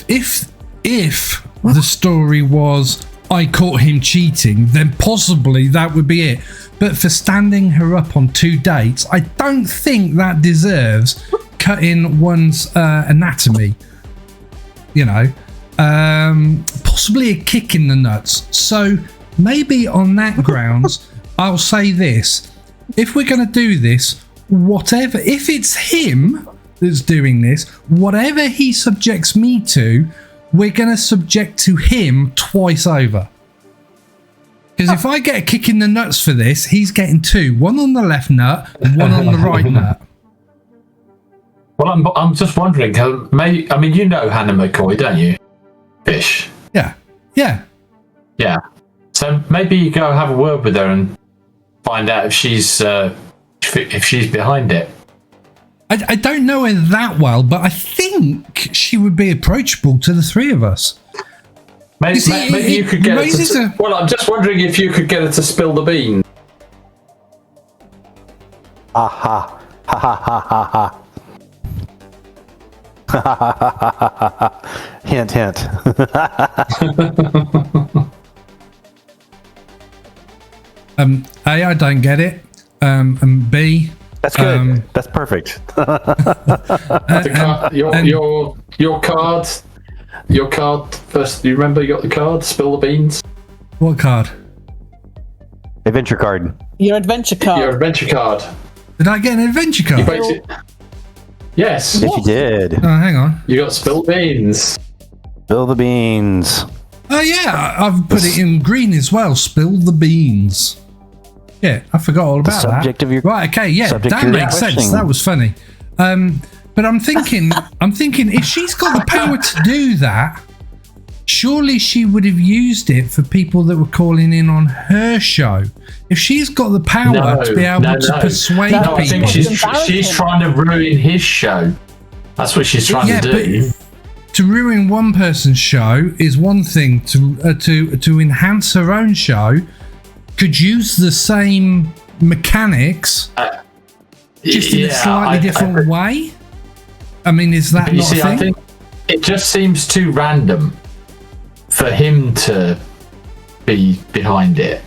D: the story was I caught him cheating, then possibly that would be it. But for standing her up on 2 dates, I don't think that deserves cutting one's anatomy. You know, possibly a kick in the nuts. So maybe on that grounds, I'll say this: if we're going to do this, whatever, if it's him that's doing this, whatever he subjects me to, we're going to subject to him twice over. Because if I get a kick in the nuts for this, he's getting 2. One on the left nut and one on the right nut.
F: Well, I'm just wondering, I mean, you know Hannah McCoy, don't you? Fish.
D: Yeah.
F: So maybe you go have a word with her and find out if she's behind it.
D: I don't know her that well, but I think she would be approachable to the 3 of us.
F: Maybe you could get her to... Well, I'm just wondering if you could get her to spill the beans.
C: Aha. Ha ha ha ha ha. Hint, hint.
D: A, I don't get it. And B,
C: that's good. That's perfect.
F: Your card first. Do you remember you got the card? Spill the beans.
D: What card?
C: Adventure card.
E: Your adventure card.
F: Your adventure card.
D: Did I get an adventure card?
F: Yes.
C: Yes, you did.
D: Oh, hang on.
F: You got spill beans.
C: Spill the beans.
D: Oh yeah, I've put it in green as well. Spill the beans. Yeah, I forgot all about
C: subject
D: that.
C: Of your,
D: right, okay, yeah, that makes sense. That was funny. But I'm thinking, if she's got the power to do that, surely she would have used it for people that were calling in on her show. If she's got the power to be able to persuade people,
F: I think she's trying to ruin his show. That's what she's trying to do.
D: But to ruin one person's show is one thing. To enhance her own show, could use the same mechanics, just in a slightly different way. I mean, is that not a thing?
F: I think it just seems too random for him to be behind it.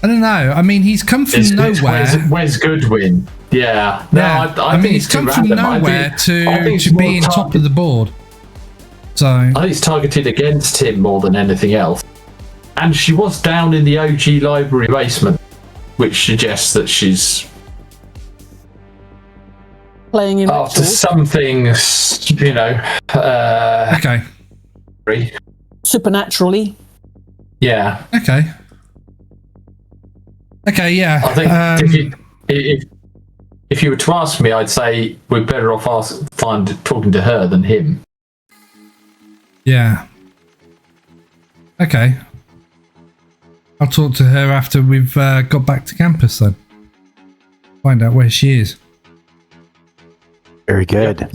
D: I don't know. I mean, he's come from nowhere.
F: Where's Goodwin? Yeah. No, I think
D: he's come from nowhere to being top of the board. So
F: I think it's targeted against him more than anything else. And she was down in the OG library basement, which suggests that she's
E: playing in
F: after something, you know.
D: Okay.
E: Supernaturally.
F: Yeah.
D: Okay. Okay. Yeah.
F: I think if you were to ask me, I'd say we're better off talking to her than him.
D: Yeah. Okay. I'll talk to her after we've got back to campus then. Find out where she is.
C: Very good.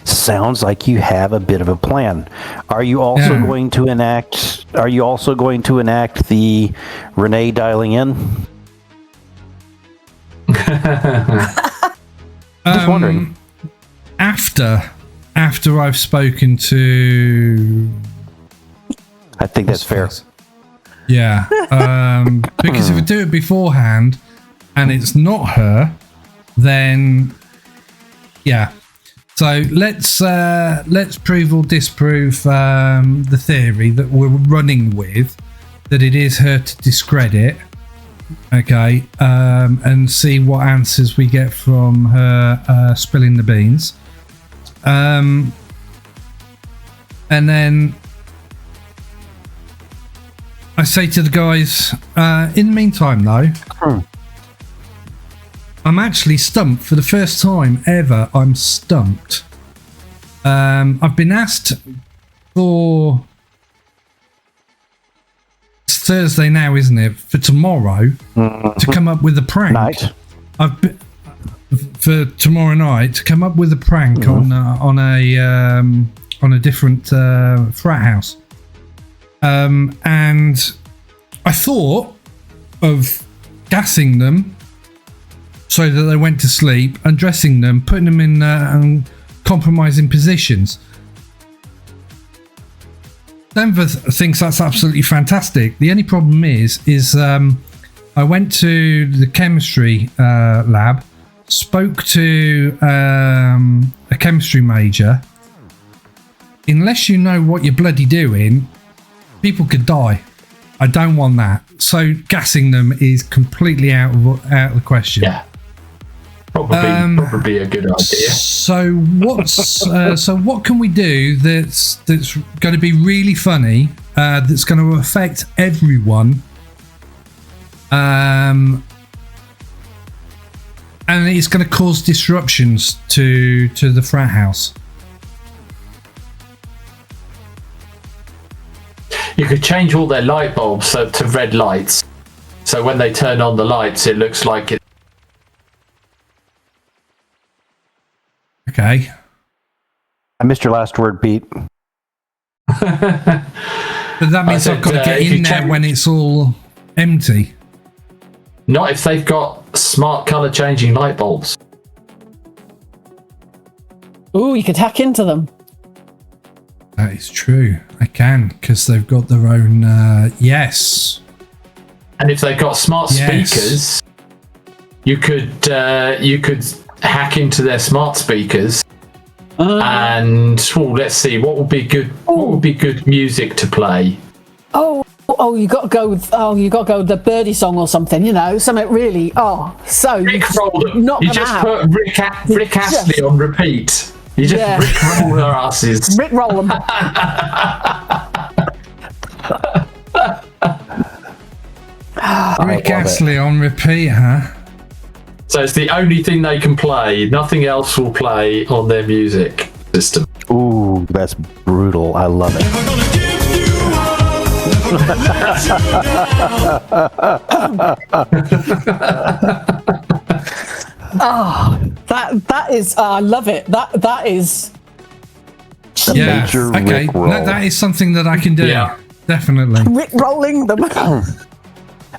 C: Sounds like you have a bit of a plan. Are you also going to enact? Are you also going to enact the Renee dialing in? Just wondering.
D: After I've spoken to.
C: I think that's fair.
D: Yeah. Because if we do it beforehand and it's not her, then yeah. So let's prove or disprove the theory that we're running with, that it is her to discredit. Okay, and see what answers we get from her spilling the beans. And then I say to the guys, in the meantime though, I'm actually stumped for the first time ever. I'm stumped. I've been asked for, it's Thursday now, isn't it? For tomorrow to come up with a prank.
C: Night.
D: For tomorrow night to come up with a prank on a different frat house. And I thought of gassing them so that they went to sleep, undressing them, putting them in compromising positions. Denver thinks that's absolutely fantastic. The only problem is I went to the chemistry lab, spoke to a chemistry major. Unless you know what you're bloody doing, people could die. I don't want that. So gassing them is completely out of the question.
F: Yeah. Probably a good idea.
D: So what can we do that's going to be really funny, that's going to affect everyone, and it's going to cause disruptions to the frat house?
F: You could change all their light bulbs to red lights, so when they turn on the lights, it looks like it.
D: Okay.
C: I missed your last word, Pete.
D: But that means I've got to get in there when it's all empty.
F: Not if they've got smart colour changing light bulbs.
E: Ooh, you could hack into them.
D: That is true. I can, because they've got their own. Yes.
F: And if they've got smart speakers, you could hack into their smart speakers. And let's see, what would be good? What would be good music to play?
E: You got to go with the Birdie song or something. You know, something really.
F: Rick roll them. You just put Rick Astley on repeat. You just Rick roll their asses.
E: Rick roll them.
D: Rick Astley on repeat, huh?
F: So it's the only thing they can play. Nothing else will play on their music system.
C: Ooh, that's brutal. I love it.
E: That is. I love it. That is.
C: Major
D: okay.
C: Rick roll.
D: That is something that I can do.
F: Yeah.
D: Definitely.
E: Rick rolling them.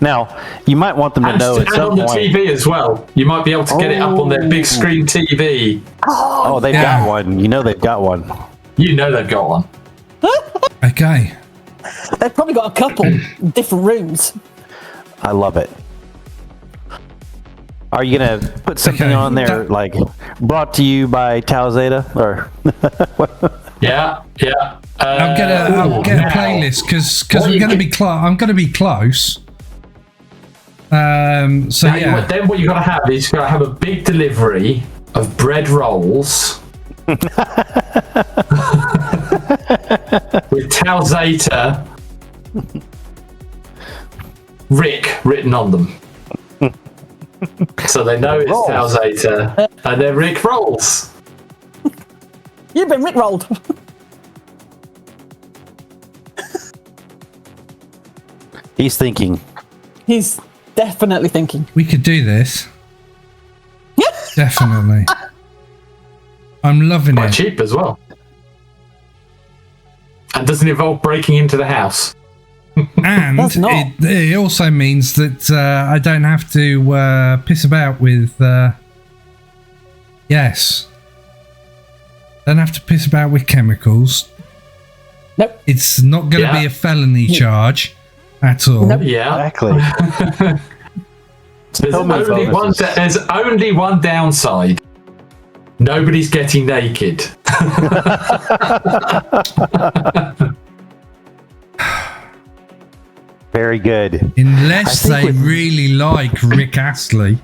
C: Now, you might want them to know at some
F: on the
C: point.
F: TV as well. You might be able to get it up on their big screen TV.
C: Oh, they've got one. You know they've got one.
F: You know they've got one.
D: Okay.
E: They've probably got a couple different rooms.
C: I love it. Are you gonna put something on there like brought to you by Tau Zeta or?
F: Yeah.
D: I'll get a playlist because we're going to be close. I'm going to be close.
F: Then what you got to have is you got to have a big delivery of bread rolls with Tau Zeta Rick written on them. So they know it's Tau Zeta and they're Rick rolls.
E: You've been Rick rolled.
C: He's thinking.
E: He's definitely thinking.
D: We could do this. Definitely. I'm loving
F: Quite
D: it.
F: cheap as well. And doesn't involve breaking into the house.
D: And
E: That's not.
D: it also means that I don't have to piss about with. Yes. Don't have to piss about with chemicals.
E: Nope.
D: It's not going to
F: Yeah.
D: be a felony charge at all.
E: Nope.
F: Yeah.
C: Exactly.
F: There's only one downside. Nobody's getting naked.
C: Very good.
D: Unless
C: I think
D: they really like Rick Astley.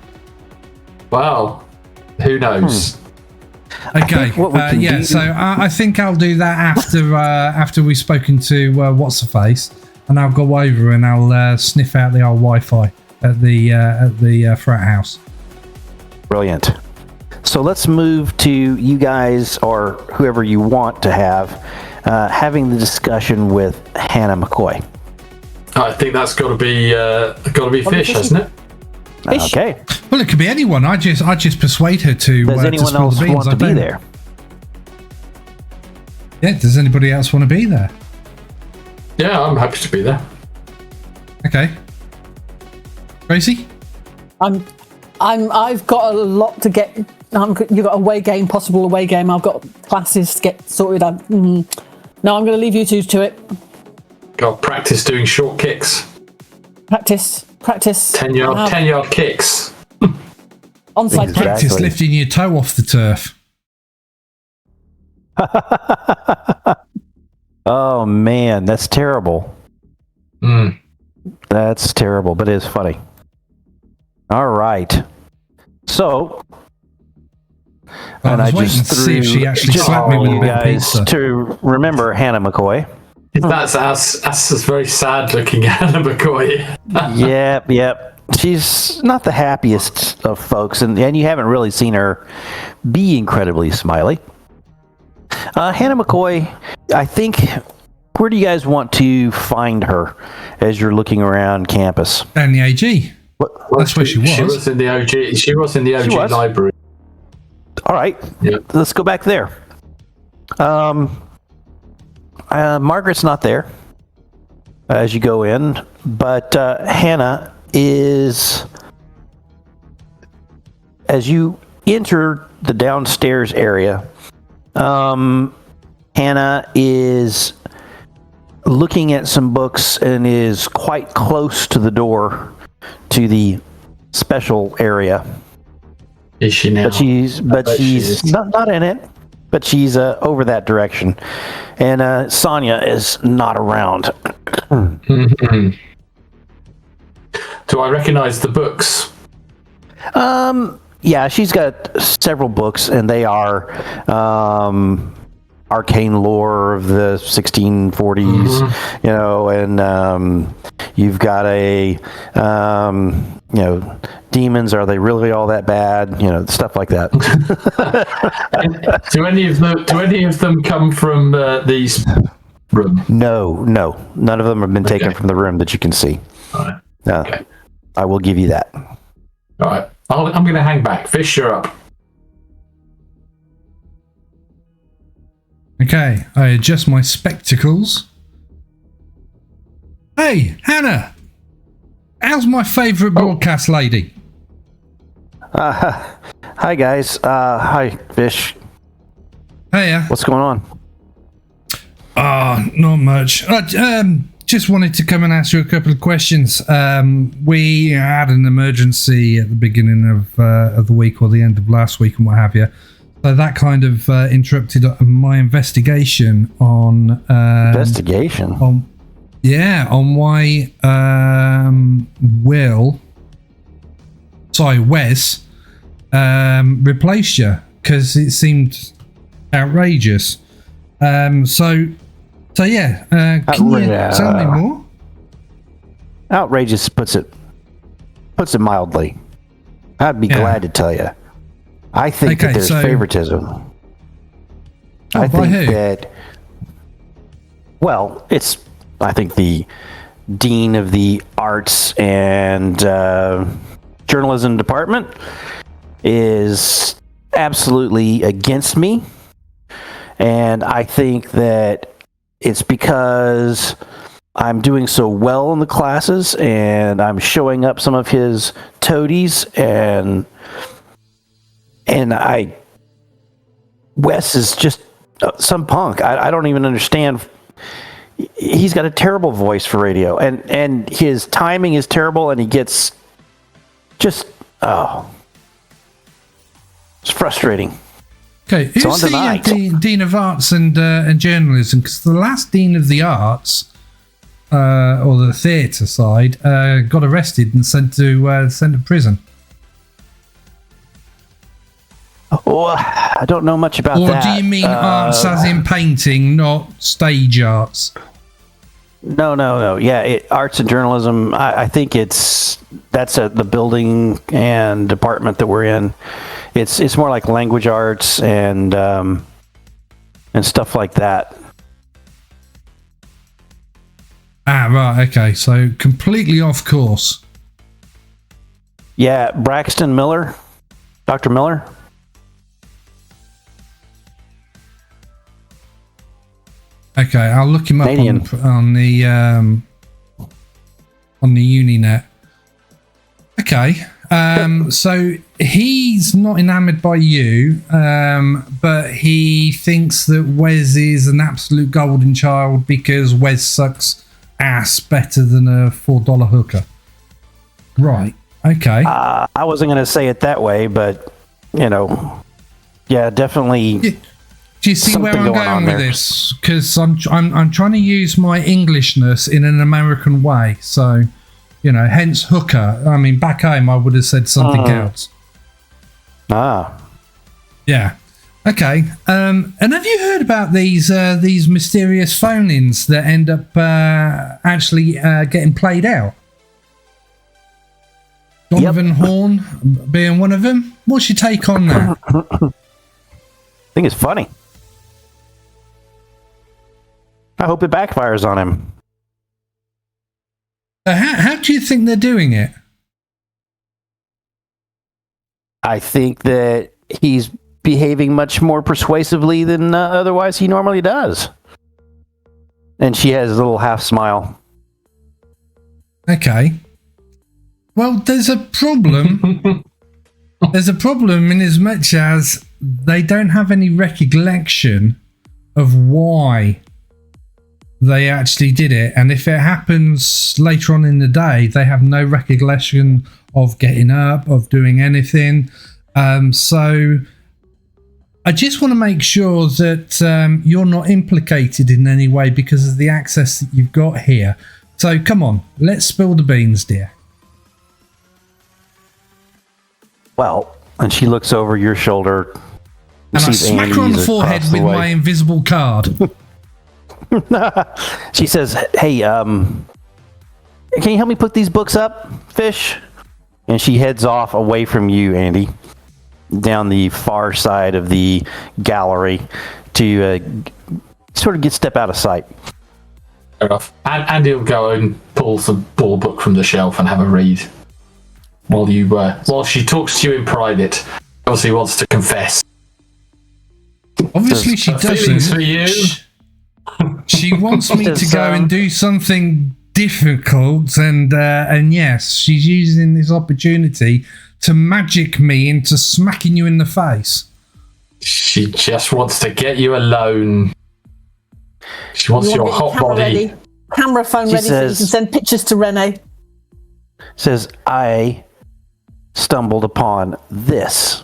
F: Well, who knows?
D: Okay,
C: what we can
D: yeah.
C: do-
D: So I think I'll do that after we've spoken to what's her face, and I'll go over and I'll sniff out the old Wi-Fi at the frat house.
C: Brilliant. So let's move to you guys, or whoever you want to have, having the discussion with Hannah McCoy.
F: I think that's got to be Fish, hasn't it?
E: Fish.
C: Okay.
D: Well, it could be anyone. I just persuade her to.
C: Does
D: to
C: anyone
D: spill
C: else
D: the beans.
C: want
D: I
C: to be
D: don't.
C: there?
D: Yeah. Does anybody else want to be there?
F: Yeah, I'm happy to be there.
D: Okay. Tracy?
E: I've got a lot to get. You've got away game, possible away game. I've got classes to get sorted out. No, I'm going to leave you two to it.
F: Got practice doing short kicks.
E: Practice.
F: 10 yard kicks.
E: Onside
C: Exactly.
D: Practice lifting your toe off the turf.
C: Oh man, that's terrible. That's terrible, but it's funny. All right. So,
D: I was waiting to see if she actually slapped me with a
C: you
D: bit of
C: guys
D: pizza.
C: to remember Hannah McCoy.
F: That's a very sad looking Hannah McCoy.
C: Yep. She's not the happiest of folks, and you haven't really seen her be incredibly smiley. Hannah McCoy, I think, where do you guys want to find her as you're looking around campus?
D: Down the AG. That's where she was.
F: She was in the OG. She was in the
C: She was?
F: OG library.
C: All right,
F: Yeah.
C: let's go back there. Margaret's not there as you go in, but Hannah is, as you enter the downstairs area, Hannah is looking at some books and is quite close to the door to the special area.
F: Is she now?
C: But she's
F: bet she is.
C: not in it, but she's over that direction. And Sonia is not around.
F: Do I recognize the books?
C: Yeah, she's got several books, and they are arcane lore of the 1640s, you know, and you've got a, you know, demons, are they really all that bad? You know, stuff like that.
F: Do any of them come from these room?
C: No, none of them have been taken from the room that you can see.
F: All right.
C: Okay. I will give you that.
F: All right. I'm going to hang back. Fish, you're up.
D: Okay, I adjust my spectacles. Hey, Hannah! How's my favourite broadcast lady?
C: Hi, guys. Hi, Fish.
D: Hey,
C: What's going on?
D: not much. I just wanted to come and ask you a couple of questions. We had an emergency at the beginning of the week or the end of last week and what have you. So that kind of interrupted my investigation on...
C: Investigation?
D: on why Wes replaced you, because it seemed outrageous. So yeah, can you tell me more?
C: Outrageous puts it mildly. I'd be glad to tell you. I think that there's favoritism. I
D: by
C: think
D: who?
C: that, well, I think the dean of the arts and journalism department, is absolutely against me. And I think that it's because I'm doing so well in the classes and I'm showing up some of his toadies, and Wes is just some punk. I don't even understand. He's got a terrible voice for radio, and his timing is terrible, and he gets just, it's frustrating.
D: Okay, who's the Dean of Arts and Journalism? Because the last Dean of the Arts, or the theatre side, got arrested and sent to prison.
C: Oh, I don't know much about that.
D: Or do you mean arts as in painting, not stage arts?
C: No. Yeah, arts and journalism. I think that's the building and department that we're in. It's more like language arts and stuff like that.
D: Ah, right. Okay, so completely off course.
C: Yeah, Braxton Miller, Dr. Miller.
D: Okay, I'll look him up on the Uninet. Okay, so he's not enamored by you, but he thinks that Wes is an absolute golden child because Wes sucks ass better than a $4 hooker. Right. Okay.
C: I wasn't going to say it that way, but yeah, definitely.
D: Do you see where I'm going with this? Because I'm trying to use my Englishness in an American way. So, hence hooker. I mean, back home I would have said something else.
C: Ah.
D: Yeah. Okay. And have you heard about these mysterious phone-ins that end up actually getting played out? Donovan Horn being one of them. What's your take on that?
C: I think it's funny. I hope it backfires on him.
D: How do you think they're doing it?
C: I think that he's behaving much more persuasively than otherwise he normally does. And she has a little half smile.
D: Okay. Well, there's a problem. There's a problem in as much as they don't have any recollection of why they actually did it. And if it happens later on in the day, they have no recollection of getting up, of doing anything. So I just want to make sure that you're not implicated in any way because of the access that you've got here. So come on, let's spill the beans, dear.
C: Well, and she looks over your shoulder.
D: And I smack her on the forehead with my invisible card.
C: She says, "Hey, can you help me put these books up, Fish?" And she heads off away from you, Andy, down the far side of the gallery to sort of step out of sight.
F: Fair enough. And Andy will go and pull the ball book from the shelf and have a read while she talks to you in private. Obviously wants to confess.
D: Obviously she doesn't.
F: For you.
D: She wants me to go and do something difficult, and yes, she's using this opportunity to magic me into smacking you in the face.
F: She just wants to get you alone. She wants your hot body.
E: Camera phone ready so you can send pictures to Renee.
C: Says, "I stumbled upon this."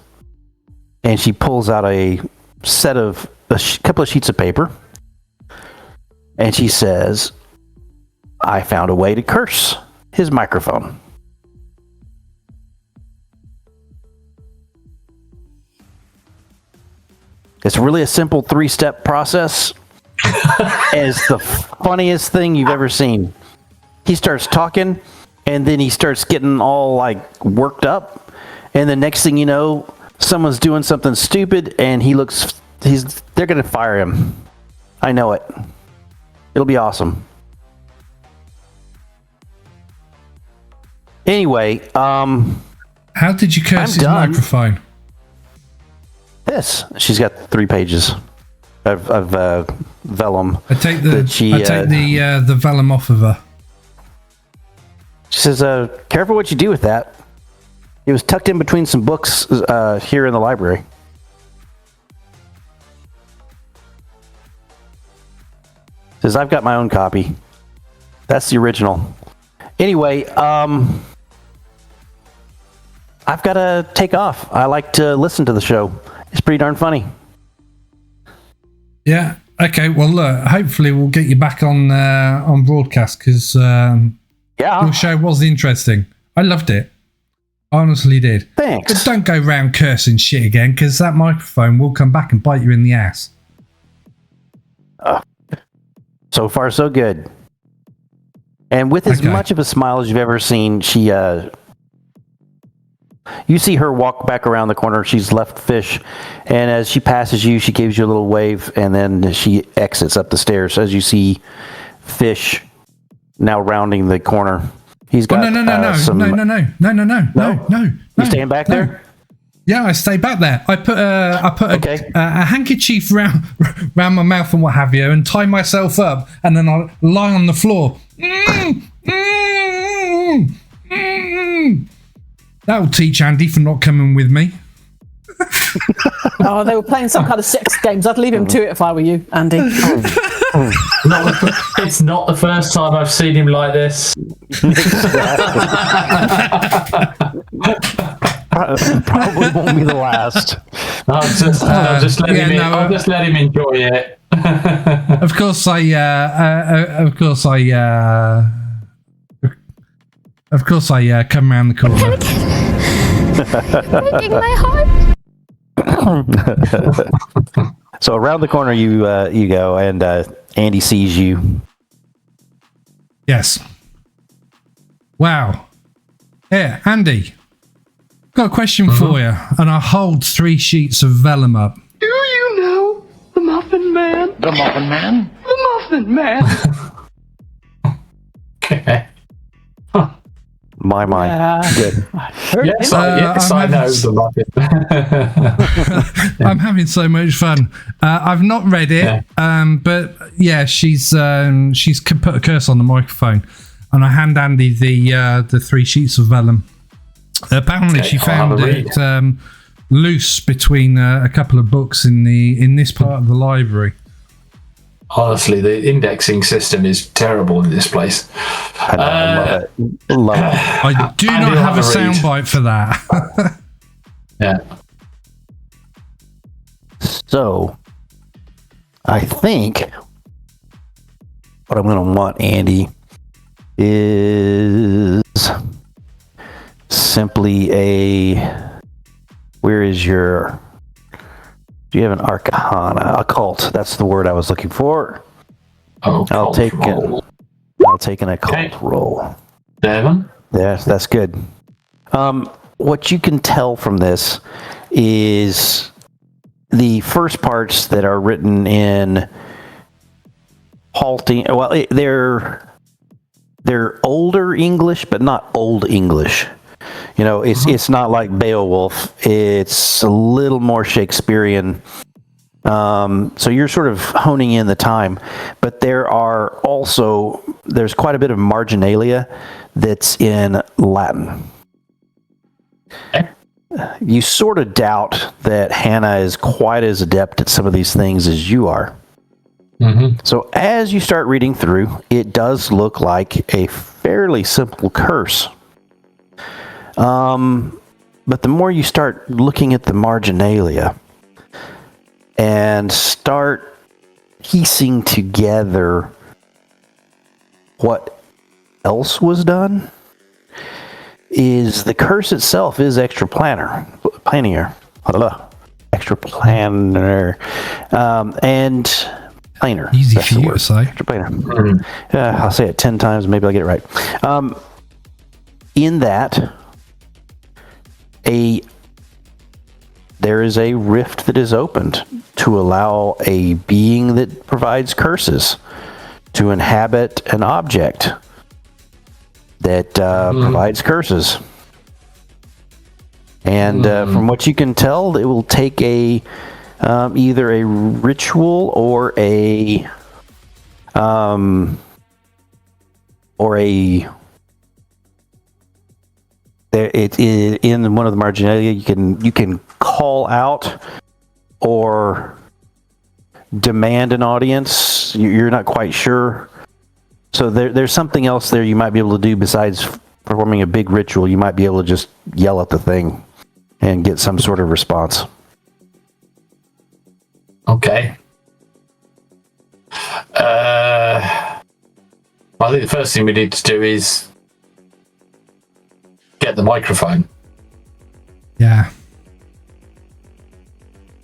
C: And she pulls out a couple of sheets of paper. And she says, "I found a way to curse his microphone." It's really a simple 3-step process. And it's the funniest thing you've ever seen. He starts talking, and then he starts getting all worked up. And the next thing you know, someone's doing something stupid, and they're going to fire him. I know it. It'll be awesome. Anyway,
D: How did you curse
C: I'm
D: his
C: done.
D: microphone?
C: this. She's got 3 pages of vellum.
D: I take the
C: that she,
D: the vellum off of her.
C: She says, careful what you do with that. It was tucked in between some books here in the library. Says, I've got my own copy. That's the original. Anyway, I've got to take off. I like to listen to the show. It's pretty darn funny.
D: Yeah. Okay. Well, look. Hopefully, we'll get you back on broadcast because your show was interesting. I loved it. I honestly did.
C: Thanks.
D: But don't go round cursing shit again because that microphone will come back and bite you in the ass.
C: So far, so good. And with as much of a smile as you've ever seen, she, you see her walk back around the corner. She's left fish. And as she passes you, she gives you a little wave, and then she exits up the stairs. As you see fish now rounding the corner. He's got
D: No.
C: You staying back there?
D: Yeah, I stay back there. I put a handkerchief round my mouth and what have you, and tie myself up, and then I lie on the floor. That'll teach Andy for not coming with me.
E: Oh, they were playing some kind of sex games. I'd leave him to it if I were you, Andy.
F: It's not the first time I've seen him like this.
C: Probably won't be the last.
F: I'll just let him enjoy it.
D: Of course, I come around the corner.
G: Breaking my heart.
C: So around the corner you go, and Andy sees you.
D: Yes. Wow. Yeah, Andy. Got a question for you, and I hold 3 sheets of vellum up.
H: Do you know the Muffin Man?
I: The Muffin Man?
H: The Muffin Man!
F: Okay.
C: My mind. Good.
F: Yes, I know the Muppet.
D: I'm having so much fun. I've not read it, but yeah, she's put a curse on the microphone, and I hand Andy the 3 sheets of vellum. Apparently, she found it loose between a couple of books in this part of the library.
F: Honestly, the indexing system is terrible in this place.
C: I love it. Love it.
D: I do not have a soundbite for that.
F: Yeah.
C: So, I think what I'm going to want, Andy, is simply where is your... Do you have an arcana? Occult. That's the word I was looking for. I'll take an occult roll.
F: 7.
C: Yes, that's good. What you can tell from this is the first parts that are written in halting. Well, they're older English, but not old English. You know, it's not like Beowulf. It's a little more Shakespearean. So you're sort of honing in the time, but there's quite a bit of marginalia that's in Latin.
F: Okay.
C: You sort of doubt that Hannah is quite as adept at some of these things as you are.
F: Mm-hmm.
C: So as you start reading through, it does look like a fairly simple curse. But the more you start looking at the marginalia and start piecing together what else was done, is the curse itself is extraplanar, and planar.
D: Easy
C: That's
D: for
C: the
D: you
C: word.
D: to say.
C: Extraplanar. I'll say it 10 times, maybe I'll get it right. In that, there is a rift that is opened to allow a being that provides curses to inhabit an object. that provides curses. And from what you can tell, it will take a either a ritual or a in one of the marginalia you can call out or demand an audience. You're not quite sure. So there's something else there you might be able to do besides performing a big ritual. You might be able to just yell at the thing and get some sort of response.
F: Okay. I think the first thing we need to do is get the microphone.
D: Yeah.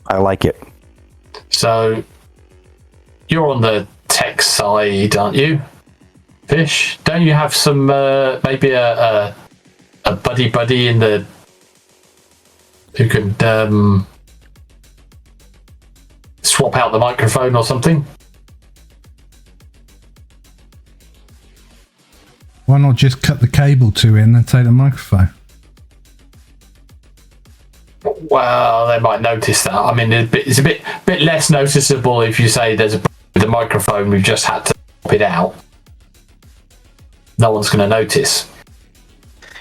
C: I like it.
F: So you're on the tech side, aren't you, Fish? Don't you have some maybe a buddy in the who can swap out the microphone or something?
D: Why not just cut the cable to it and then take the microphone?
F: Well, they might notice that. I mean, it's a bit less noticeable if you say there's the microphone. We've just had to pop it out. No one's going to notice.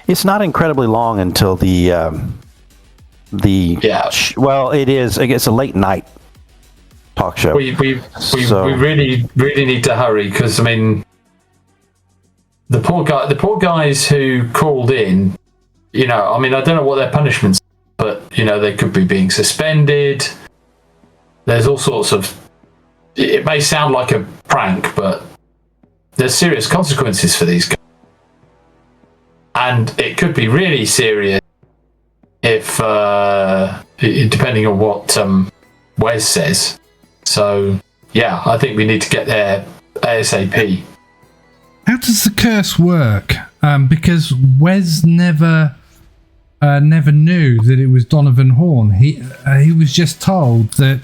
C: It's not incredibly long until well, it is. I guess a late night talk show.
F: We really need to hurry because I mean, the poor guys who called in. You know, I mean, I don't know what their punishments, but you know, they could be being suspended. There's all sorts of. It may sound like a prank, but there's serious consequences for these guys, and it could be really serious if, depending on what Wes says. So, yeah, I think we need to get there ASAP.
D: How does the curse work? Because Wes never knew that it was Donovan Horn. He was just told that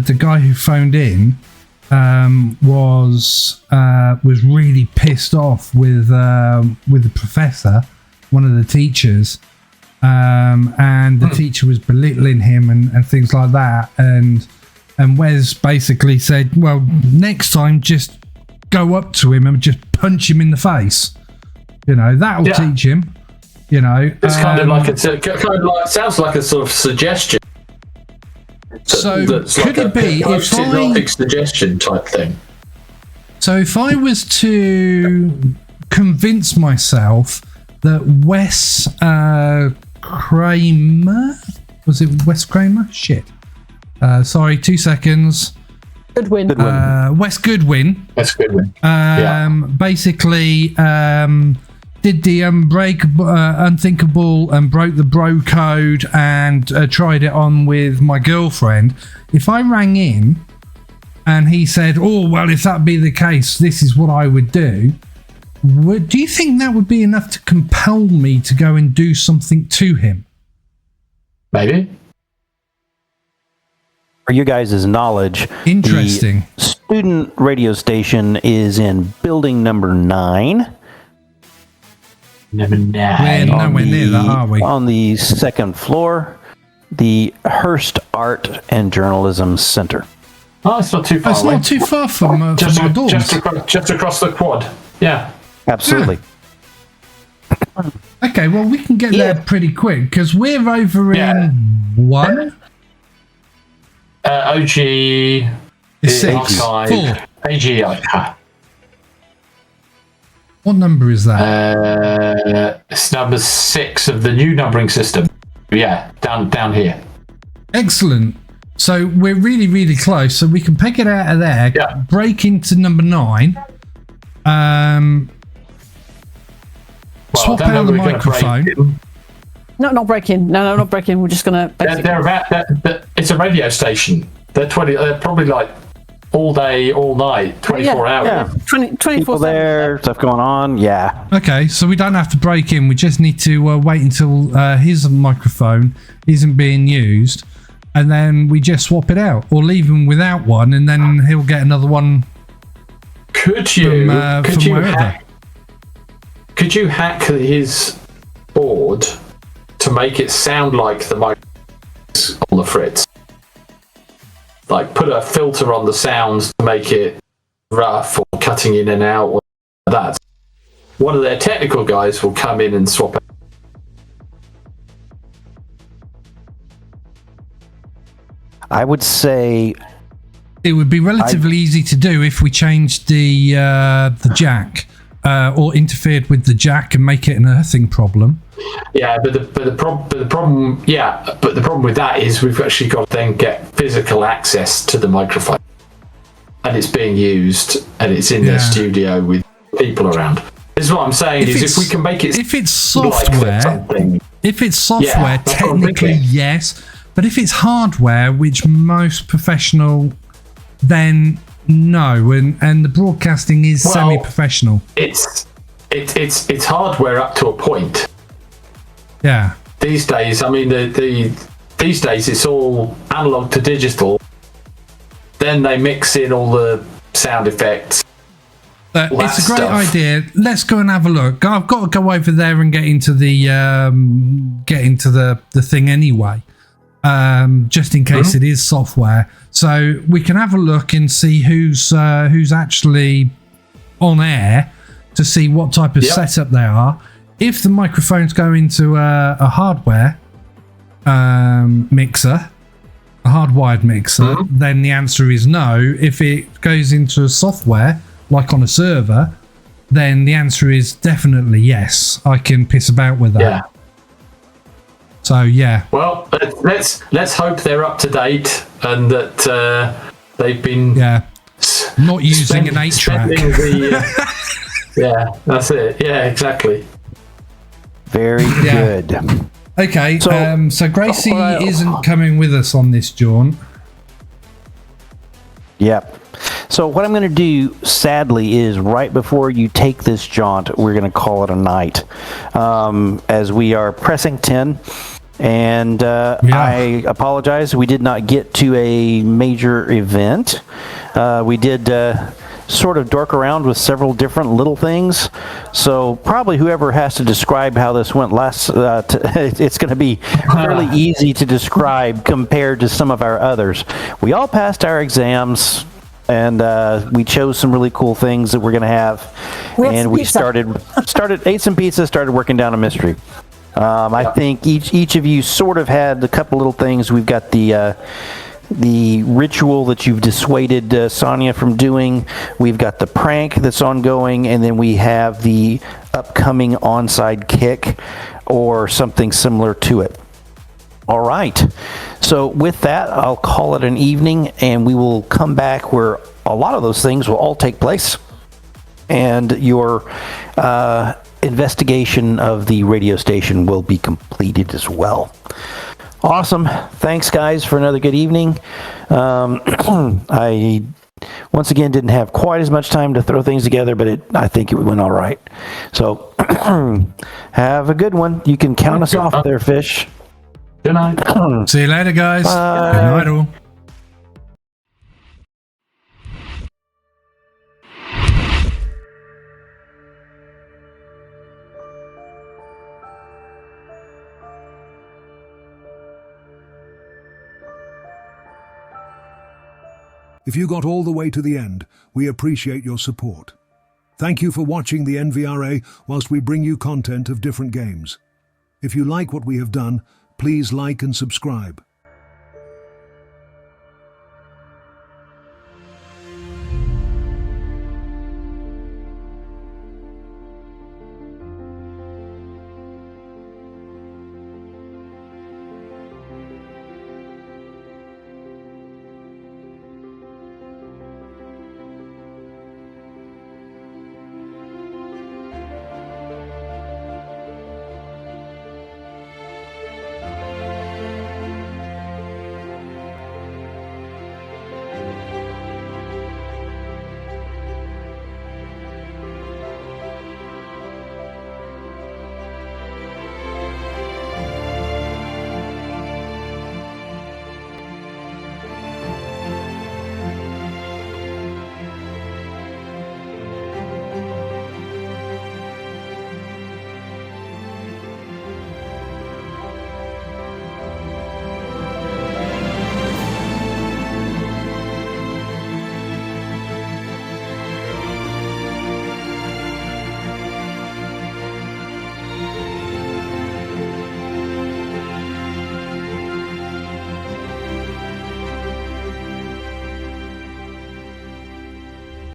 D: the guy who phoned in was really pissed off with the professor, one of the teachers, and the teacher was belittling him and things like that. And Wes basically said, "Well, next time, just go up to him and just punch him in the face. You know, that'll teach him." You know,
F: it's kind of like sounds like a sort of suggestion.
D: So could it be if
F: suggestion type thing?
D: So if I was to convince myself that Wes Kramer, was it Wes Kramer? Shit. Sorry, 2 seconds.
E: Goodwin.
D: Wes Goodwin.
F: Wes Goodwin.
D: Basically, did the unthinkable and broke the bro code and tried it on with my girlfriend. If I rang in and he said, "Oh, well, if that be the case, this is what I would do," do you think that would be enough to compel me to go and do something to him?
F: Maybe.
C: For you guys' knowledge,
D: interesting.
C: The student radio station is in building number 9.
F: Number 9.
D: We're nowhere near that, are we?
C: On the second floor, the Hearst Art and Journalism Center.
F: Oh, it's not too far.
D: It's
F: away.
D: not too far from my doors.
F: Just across the quad. Yeah.
C: Absolutely.
D: Yeah. Okay, well, we can get there pretty quick because we're over in 1.
F: OG
D: It's 6. 4.
F: AG.
D: What number is that?
F: It's number 6 of the new numbering system. Yeah, down here.
D: Excellent. So we're really, really close. So we can pick it out of there, break into number 9, swap out the microphone.
E: No, not breaking. No, not breaking. We're just gonna.
F: It's a radio station. They're probably like all day, all night, 24 hours.
C: Yeah.
E: 24/7.
C: People there, stuff going on. Yeah.
D: Okay, so we don't have to break in. We just need to wait until his microphone isn't being used. and then we just swap it out, or leave him without one, and then he'll get another one.
F: Could you
D: wherever.
F: Could you hack his board to make it sound like the mic on the fritz? Like put a filter on the sounds to make it rough or cutting in and out or that. One of their technical guys will come in and swap it.
C: I would say
D: it would be relatively easy to do if we changed the jack or interfered with the jack and make it an earthing problem.
F: Yeah, but the problem with that is we've actually got to then get physical access to the microphone, and it's being used, and it's in their studio with people around. This is what I'm saying: if we can make it,
D: if it's software, technically yes, but if it's hardware, which most professional, then no, and the broadcasting is semi-professional.
F: It's hardware up to a point.
D: Yeah.
F: These days, I mean, these days it's all analog to digital. Then they mix in all the sound effects.
D: It's a great idea. Let's go and have a look. I've got to go over there and get into the thing anyway, just in case it is software. So we can have a look and see who's actually on air to see what type of setup they are. If the microphones go into a hardware mixer, a hardwired mixer, then the answer is no. If it goes into software, like on a server, then the answer is definitely yes. I can piss about with that.
F: Yeah.
D: So yeah.
F: Well, let's hope they're up to date and that they've been
D: not using an 8-track.
F: Yeah, that's it. Yeah, exactly.
C: very good.
D: Okay, so Gracie isn't coming with us on this jaunt.
C: Yep. So what I'm going to do, sadly, is right before you take this jaunt, we're going to call it a night, as we are pressing 10. And I apologize, we did not get to a major event. We did sort of dork around with several different little things. So probably whoever has to describe how this went last, it's going to be fairly easy to describe compared to some of our others. We all passed our exams, and we chose some really cool things that we're going to have. And we ate some pizza, started working down a mystery. I think each of you sort of had a couple little things. We've got the ritual that you've dissuaded Sonia from doing. We've got the prank that's ongoing, and then we have the upcoming onside kick or something similar to it. All right. So with that, I'll call it an evening, and we will come back where a lot of those things will all take place, and your investigation of the radio station will be completed as well. Awesome. Thanks, guys, for another good evening. I, once again, didn't have quite as much time to throw things together, but I think it went all right. So have a good one. You can count us off there, Fish.
F: Good night.
D: See you later, guys.
C: Bye.
D: Good night, all.
A: If you got all the way to the end, we appreciate your support. Thank you for watching the NVRA whilst we bring you content of different games. If you like what we have done, please like and subscribe.